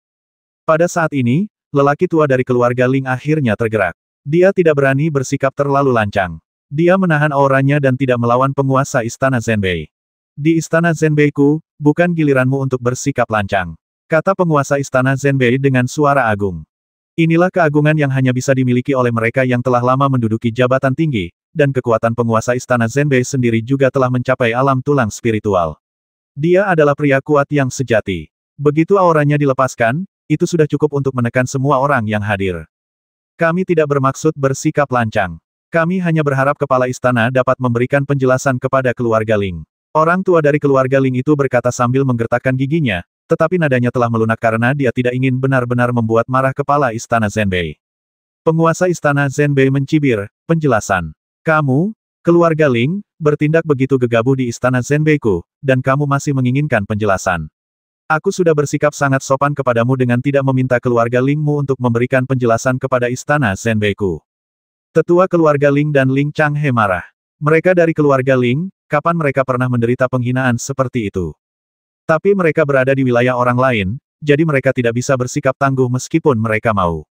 Pada saat ini, lelaki tua dari keluarga Ling akhirnya tergerak. Dia tidak berani bersikap terlalu lancang. Dia menahan auranya dan tidak melawan penguasa Istana Zenbei. Di Istana Zenbei-ku, bukan giliranmu untuk bersikap lancang. Kata penguasa Istana Zenbei dengan suara agung. Inilah keagungan yang hanya bisa dimiliki oleh mereka yang telah lama menduduki jabatan tinggi, dan kekuatan penguasa Istana Zenbei sendiri juga telah mencapai alam tulang spiritual. Dia adalah pria kuat yang sejati. Begitu auranya dilepaskan, itu sudah cukup untuk menekan semua orang yang hadir. Kami tidak bermaksud bersikap lancang. Kami hanya berharap kepala istana dapat memberikan penjelasan kepada keluarga Ling. Orang tua dari keluarga Ling itu berkata sambil menggertakkan giginya, tetapi nadanya telah melunak karena dia tidak ingin benar-benar membuat marah kepala Istana Zenbei. Penguasa Istana Zenbei mencibir, penjelasan. Kamu, keluarga Ling, bertindak begitu gegabah di Istana Zenbei-ku, dan kamu masih menginginkan penjelasan. Aku sudah bersikap sangat sopan kepadamu dengan tidak meminta keluarga Lingmu untuk memberikan penjelasan kepada Istana Zenbei-ku. Tetua keluarga Ling dan Ling Changhe marah. Mereka dari keluarga Ling, kapan mereka pernah menderita penghinaan seperti itu? Tapi mereka berada di wilayah orang lain, jadi mereka tidak bisa bersikap tangguh meskipun mereka mau.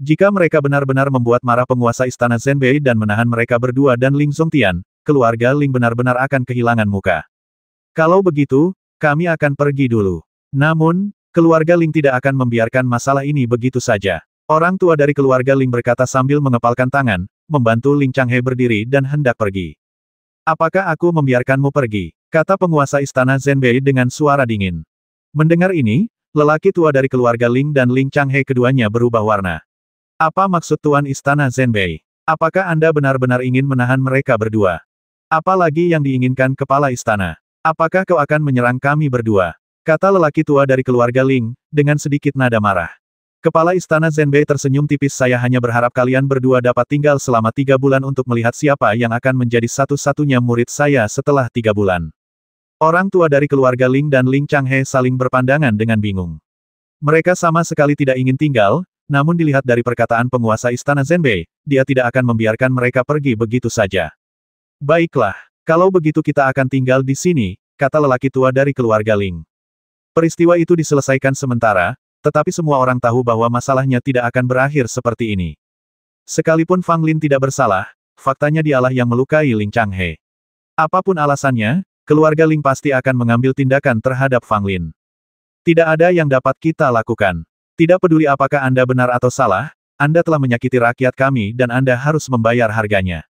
Jika mereka benar-benar membuat marah penguasa Istana Zenbei dan menahan mereka berdua dan Ling Zongtian, keluarga Ling benar-benar akan kehilangan muka. Kalau begitu, kami akan pergi dulu. Namun, keluarga Ling tidak akan membiarkan masalah ini begitu saja. Orang tua dari keluarga Ling berkata sambil mengepalkan tangan, membantu Ling Changhe berdiri dan hendak pergi. Apakah aku membiarkanmu pergi? Kata penguasa istana Zhenbei dengan suara dingin. Mendengar ini, lelaki tua dari keluarga Ling dan Ling Changhe keduanya berubah warna. Apa maksud Tuan Istana Zhenbei? Apakah Anda benar-benar ingin menahan mereka berdua? Apalagi yang diinginkan kepala istana? Apakah kau akan menyerang kami berdua? Kata lelaki tua dari keluarga Ling, dengan sedikit nada marah. Kepala istana Zhenbei tersenyum tipis. Saya hanya berharap kalian berdua dapat tinggal selama 3 bulan untuk melihat siapa yang akan menjadi satu-satunya murid saya setelah 3 bulan. Orang tua dari keluarga Ling dan Ling Changhe saling berpandangan dengan bingung. Mereka sama sekali tidak ingin tinggal, namun dilihat dari perkataan penguasa istana Zhenbei, dia tidak akan membiarkan mereka pergi begitu saja. Baiklah, kalau begitu kita akan tinggal di sini, kata lelaki tua dari keluarga Ling. Peristiwa itu diselesaikan sementara, tetapi semua orang tahu bahwa masalahnya tidak akan berakhir seperti ini. Sekalipun Fang Lin tidak bersalah, faktanya dialah yang melukai Ling Changhe. Apapun alasannya, keluarga Ling pasti akan mengambil tindakan terhadap Fang Lin. Tidak ada yang dapat kita lakukan. Tidak peduli apakah Anda benar atau salah, Anda telah menyakiti rakyat kami dan Anda harus membayar harganya.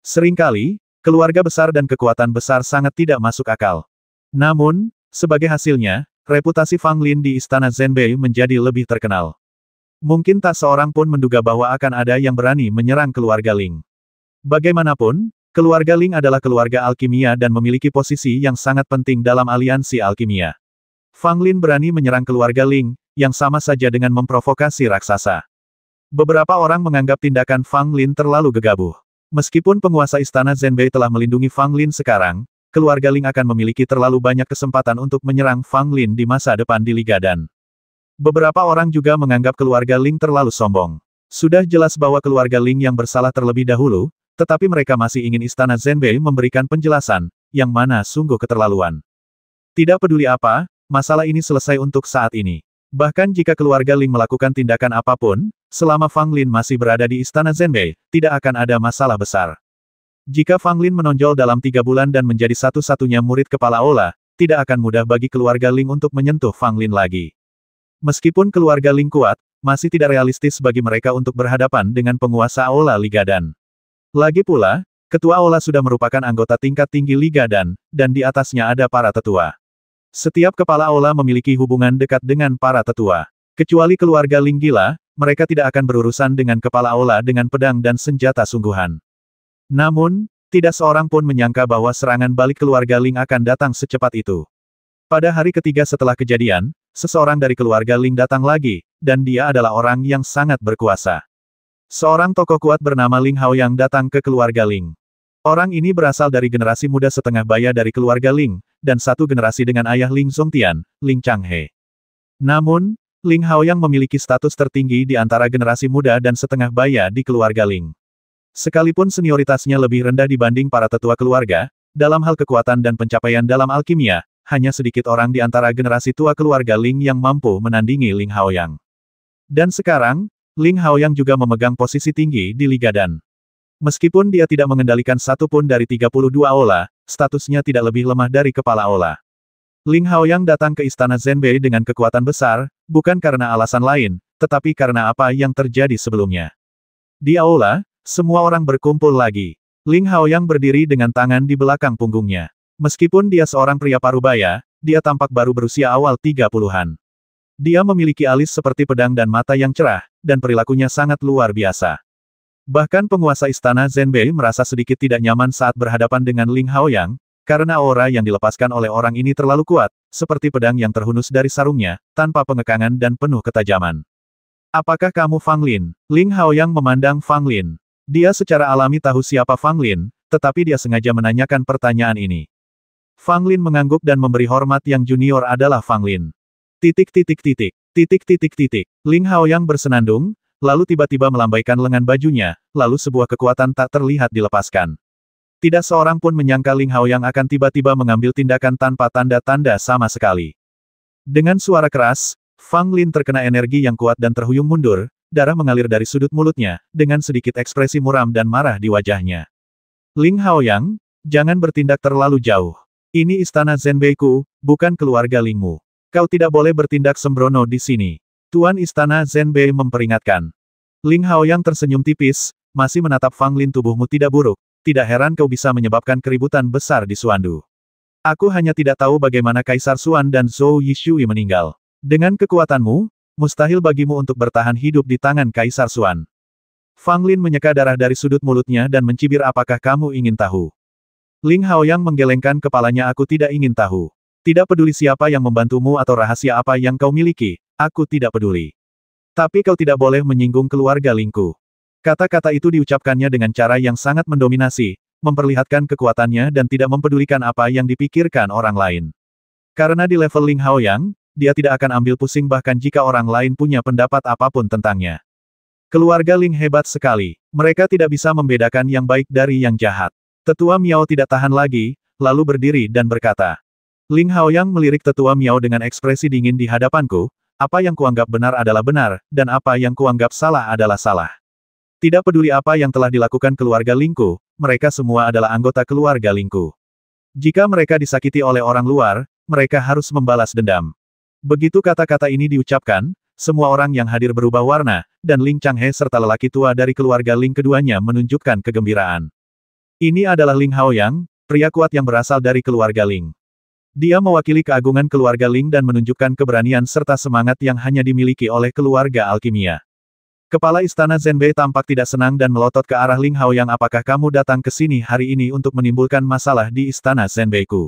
Seringkali, keluarga besar dan kekuatan besar sangat tidak masuk akal. Namun, sebagai hasilnya, reputasi Fang Lin di istana Zhenbei menjadi lebih terkenal. Mungkin tak seorang pun menduga bahwa akan ada yang berani menyerang keluarga Ling. Bagaimanapun, keluarga Ling adalah keluarga alkimia dan memiliki posisi yang sangat penting dalam aliansi alkimia. Fang Lin berani menyerang keluarga Ling, yang sama saja dengan memprovokasi raksasa. Beberapa orang menganggap tindakan Fang Lin terlalu gegabah. Meskipun penguasa istana Zhenbei telah melindungi Fang Lin sekarang, keluarga Ling akan memiliki terlalu banyak kesempatan untuk menyerang Fang Lin di masa depan di Liga Dan. Beberapa orang juga menganggap keluarga Ling terlalu sombong. Sudah jelas bahwa keluarga Ling yang bersalah terlebih dahulu, tetapi mereka masih ingin istana Zhenbei memberikan penjelasan, yang mana sungguh keterlaluan. Tidak peduli apa, masalah ini selesai untuk saat ini. Bahkan jika keluarga Ling melakukan tindakan apapun, selama Fang Lin masih berada di istana Zhenbei, tidak akan ada masalah besar. Jika Fang Lin menonjol dalam 3 bulan dan menjadi satu-satunya murid kepala aula, tidak akan mudah bagi keluarga Ling untuk menyentuh Fang Lin lagi. Meskipun keluarga Ling kuat, masih tidak realistis bagi mereka untuk berhadapan dengan penguasa aula Liga Dan. Lagi pula, ketua aula sudah merupakan anggota tingkat tinggi Liga Dan di atasnya ada para tetua. Setiap kepala aula memiliki hubungan dekat dengan para tetua. Kecuali keluarga Ling gila, mereka tidak akan berurusan dengan kepala aula dengan pedang dan senjata sungguhan. Namun, tidak seorang pun menyangka bahwa serangan balik keluarga Ling akan datang secepat itu. Pada hari ketiga setelah kejadian, seseorang dari keluarga Ling datang lagi, dan dia adalah orang yang sangat berkuasa. Seorang tokoh kuat bernama Ling Haoyang datang ke keluarga Ling. Orang ini berasal dari generasi muda setengah baya dari keluarga Ling, dan satu generasi dengan ayah Ling Zongtian, Ling Changhe. Namun, Ling Haoyang memiliki status tertinggi di antara generasi muda dan setengah baya di keluarga Ling. Sekalipun senioritasnya lebih rendah dibanding para tetua keluarga, dalam hal kekuatan dan pencapaian dalam alkimia, hanya sedikit orang di antara generasi tua keluarga Ling yang mampu menandingi Ling Haoyang. Dan sekarang, Ling Haoyang juga memegang posisi tinggi di Liga Dan. Meskipun dia tidak mengendalikan satu pun dari 32 aula, statusnya tidak lebih lemah dari kepala aula. Ling Haoyang datang ke istana Zhenbei dengan kekuatan besar, bukan karena alasan lain, tetapi karena apa yang terjadi sebelumnya. Di aula, semua orang berkumpul lagi. Ling Haoyang berdiri dengan tangan di belakang punggungnya. Meskipun dia seorang pria parubaya, dia tampak baru berusia awal 30-an. Dia memiliki alis seperti pedang dan mata yang cerah, dan perilakunya sangat luar biasa. Bahkan penguasa istana Zhenbei merasa sedikit tidak nyaman saat berhadapan dengan Ling Haoyang, karena aura yang dilepaskan oleh orang ini terlalu kuat, seperti pedang yang terhunus dari sarungnya, tanpa pengekangan dan penuh ketajaman. Apakah kamu Fang Lin? Ling Haoyang memandang Fang Lin. Dia secara alami tahu siapa Fang Lin, tetapi dia sengaja menanyakan pertanyaan ini. Fang Lin mengangguk dan memberi hormat yang junior adalah Fang Lin. Titik. Ling Haoyang bersenandung, lalu tiba-tiba melambaikan lengan bajunya, lalu sebuah kekuatan tak terlihat dilepaskan. Tidak seorang pun menyangka Ling Haoyang akan tiba-tiba mengambil tindakan tanpa tanda-tanda sama sekali. Dengan suara keras, Fang Lin terkena energi yang kuat dan terhuyung mundur, darah mengalir dari sudut mulutnya, dengan sedikit ekspresi muram dan marah di wajahnya. Ling Haoyang, jangan bertindak terlalu jauh. Ini istana Zhenbei-ku, bukan keluarga Lingmu. Kau tidak boleh bertindak sembrono di sini. Tuan istana Zhenbei memperingatkan. Ling Haoyang tersenyum tipis, masih menatap Fang Lin. Tubuhmu tidak buruk, tidak heran kau bisa menyebabkan keributan besar di Suandu. Aku hanya tidak tahu bagaimana Kaisar Suan dan Zhou Yishui meninggal. Dengan kekuatanmu, mustahil bagimu untuk bertahan hidup di tangan Kaisar Suan. Fang Lin menyeka darah dari sudut mulutnya dan mencibir. Apakah kamu ingin tahu? Ling Haoyang menggelengkan kepalanya. Aku tidak ingin tahu. Tidak peduli siapa yang membantumu atau rahasia apa yang kau miliki, aku tidak peduli. Tapi kau tidak boleh menyinggung keluarga Lingku. Kata-kata itu diucapkannya dengan cara yang sangat mendominasi, memperlihatkan kekuatannya dan tidak mempedulikan apa yang dipikirkan orang lain. Karena di level Ling Haoyang, dia tidak akan ambil pusing bahkan jika orang lain punya pendapat apapun tentangnya. Keluarga Ling hebat sekali, mereka tidak bisa membedakan yang baik dari yang jahat. Tetua Miao tidak tahan lagi, lalu berdiri dan berkata, Ling Haoyang melirik Tetua Miao dengan ekspresi dingin. Di hadapanku, apa yang kuanggap benar adalah benar, dan apa yang kuanggap salah adalah salah. Tidak peduli apa yang telah dilakukan keluarga Lingku, mereka semua adalah anggota keluarga Lingku. Jika mereka disakiti oleh orang luar, mereka harus membalas dendam. Begitu kata-kata ini diucapkan, semua orang yang hadir berubah warna, dan Ling Changhe serta lelaki tua dari keluarga Ling keduanya menunjukkan kegembiraan. Ini adalah Ling Haoyang, pria kuat yang berasal dari keluarga Ling. Dia mewakili keagungan keluarga Ling dan menunjukkan keberanian serta semangat yang hanya dimiliki oleh keluarga alkimia. Kepala Istana Zhenbei tampak tidak senang dan melotot ke arah Ling Haoyang. Apakah kamu datang ke sini hari ini untuk menimbulkan masalah di Istana Zhenbei-ku?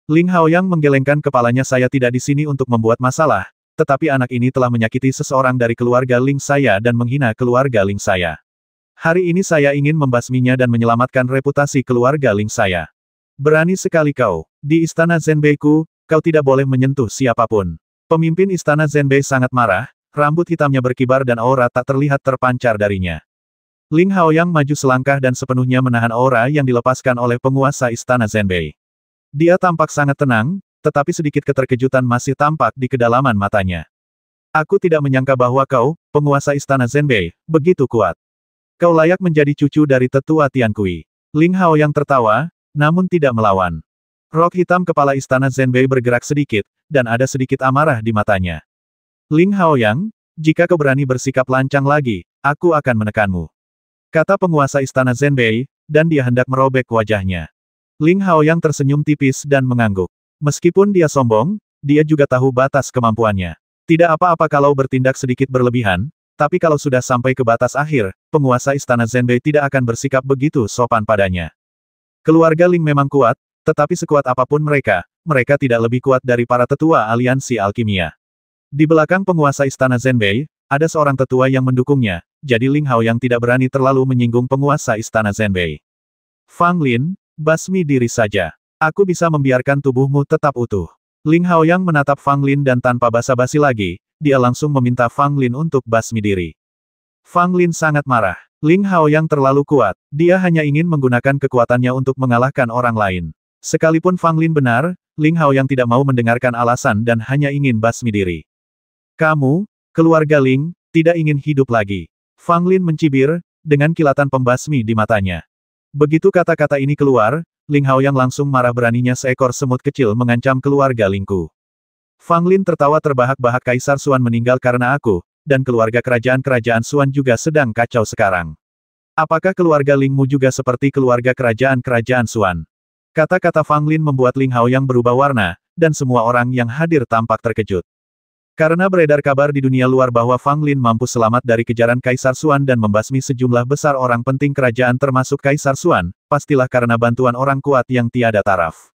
Ling Haoyang menggelengkan kepalanya. Saya tidak di sini untuk membuat masalah, tetapi anak ini telah menyakiti seseorang dari keluarga Ling saya dan menghina keluarga Ling saya. Hari ini saya ingin membasminya dan menyelamatkan reputasi keluarga Ling saya. Berani sekali kau. Di Istana Zhenbei-ku, kau tidak boleh menyentuh siapapun. Pemimpin Istana Zhenbei sangat marah, rambut hitamnya berkibar dan aura tak terlihat terpancar darinya. Ling Haoyang maju selangkah dan sepenuhnya menahan aura yang dilepaskan oleh penguasa Istana Zhenbei. Dia tampak sangat tenang, tetapi sedikit keterkejutan masih tampak di kedalaman matanya. Aku tidak menyangka bahwa kau, penguasa Istana Zhenbei, begitu kuat. Kau layak menjadi cucu dari tetua Tiankui. Ling Haoyang tertawa, namun tidak melawan. Rok hitam kepala Istana Zhenbei bergerak sedikit, dan ada sedikit amarah di matanya. Ling Haoyang, jika kau berani bersikap lancang lagi, aku akan menekanmu. Kata penguasa Istana Zhenbei, dan dia hendak merobek wajahnya. Ling Haoyang tersenyum tipis dan mengangguk. Meskipun dia sombong, dia juga tahu batas kemampuannya. Tidak apa-apa kalau bertindak sedikit berlebihan, tapi kalau sudah sampai ke batas akhir, penguasa Istana Zhenbei tidak akan bersikap begitu sopan padanya. Keluarga Ling memang kuat, tetapi sekuat apapun mereka, mereka tidak lebih kuat dari para tetua aliansi alkimia. Di belakang penguasa Istana Zhenbei, ada seorang tetua yang mendukungnya, jadi Ling Haoyang tidak berani terlalu menyinggung penguasa Istana Zhenbei. Fang Lin, basmi diri saja. Aku bisa membiarkan tubuhmu tetap utuh. Ling Haoyang menatap Fang Lin dan tanpa basa-basi lagi, dia langsung meminta Fang Lin untuk basmi diri. Fang Lin sangat marah. Ling Haoyang terlalu kuat, dia hanya ingin menggunakan kekuatannya untuk mengalahkan orang lain. Sekalipun Fang Lin benar, Ling Haoyang tidak mau mendengarkan alasan dan hanya ingin basmi diri. Kamu, keluarga Ling, tidak ingin hidup lagi. Fang Lin mencibir, dengan kilatan pembasmi di matanya. Begitu kata-kata ini keluar, Ling Haoyang langsung marah. Beraninya seekor semut kecil mengancam keluarga Lingku. Fang Lin tertawa terbahak-bahak. Kaisar Suan meninggal karena aku, dan keluarga kerajaan-kerajaan Suan juga sedang kacau sekarang. Apakah keluarga Lingmu juga seperti keluarga kerajaan-kerajaan Suan? Kata-kata Fang Lin membuat Ling Haoyang berubah warna, dan semua orang yang hadir tampak terkejut. Karena beredar kabar di dunia luar bahwa Fang Lin mampu selamat dari kejaran Kaisar Suan dan membasmi sejumlah besar orang penting kerajaan termasuk Kaisar Suan, pastilah karena bantuan orang kuat yang tiada taraf.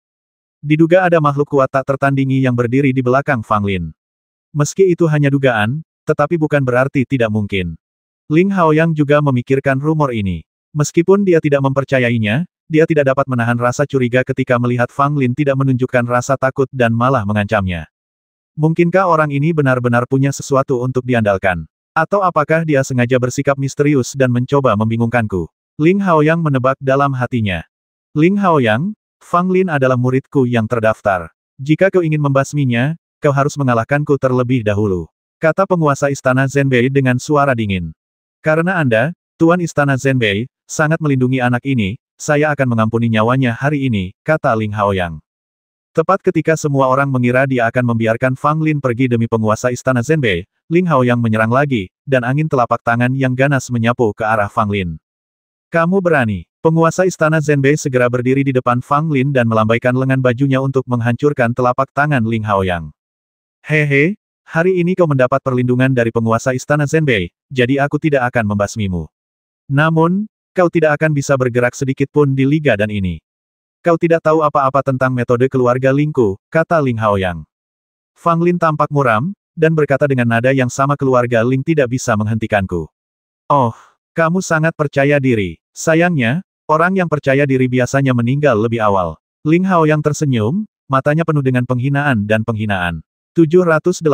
Diduga ada makhluk kuat tak tertandingi yang berdiri di belakang Fang Lin. Meski itu hanya dugaan, tetapi bukan berarti tidak mungkin. Ling Haoyang juga memikirkan rumor ini. Meskipun dia tidak mempercayainya, dia tidak dapat menahan rasa curiga ketika melihat Fang Lin tidak menunjukkan rasa takut dan malah mengancamnya. Mungkinkah orang ini benar-benar punya sesuatu untuk diandalkan? Atau apakah dia sengaja bersikap misterius dan mencoba membingungkanku? Ling Haoyang menebak dalam hatinya. Ling Haoyang, Fang Lin adalah muridku yang terdaftar. Jika kau ingin membasminya, kau harus mengalahkanku terlebih dahulu. Kata penguasa Istana Zhenbei dengan suara dingin. Karena Anda, Tuan Istana Zhenbei, sangat melindungi anak ini, saya akan mengampuni nyawanya hari ini, kata Ling Haoyang. Tepat ketika semua orang mengira dia akan membiarkan Fang Lin pergi demi penguasa Istana Zhenbei, Ling Haoyang menyerang lagi, dan angin telapak tangan yang ganas menyapu ke arah Fang Lin. Kamu berani. Penguasa istana Zenbei segera berdiri di depan Fang Lin dan melambaikan lengan bajunya untuk menghancurkan telapak tangan Ling Haoyang. Hehe, hari ini kau mendapat perlindungan dari penguasa istana Zenbei, jadi aku tidak akan membasmimu. Namun, kau tidak akan bisa bergerak sedikit pun di Liga dan ini. Kau tidak tahu apa-apa tentang metode keluarga Lingku, kata Ling Haoyang. Fang Lin tampak muram, dan berkata dengan nada yang sama keluarga Ling tidak bisa menghentikanku. Oh, kamu sangat percaya diri. Sayangnya, orang yang percaya diri biasanya meninggal lebih awal. Ling Haoyang tersenyum, matanya penuh dengan penghinaan dan penghinaan. 780.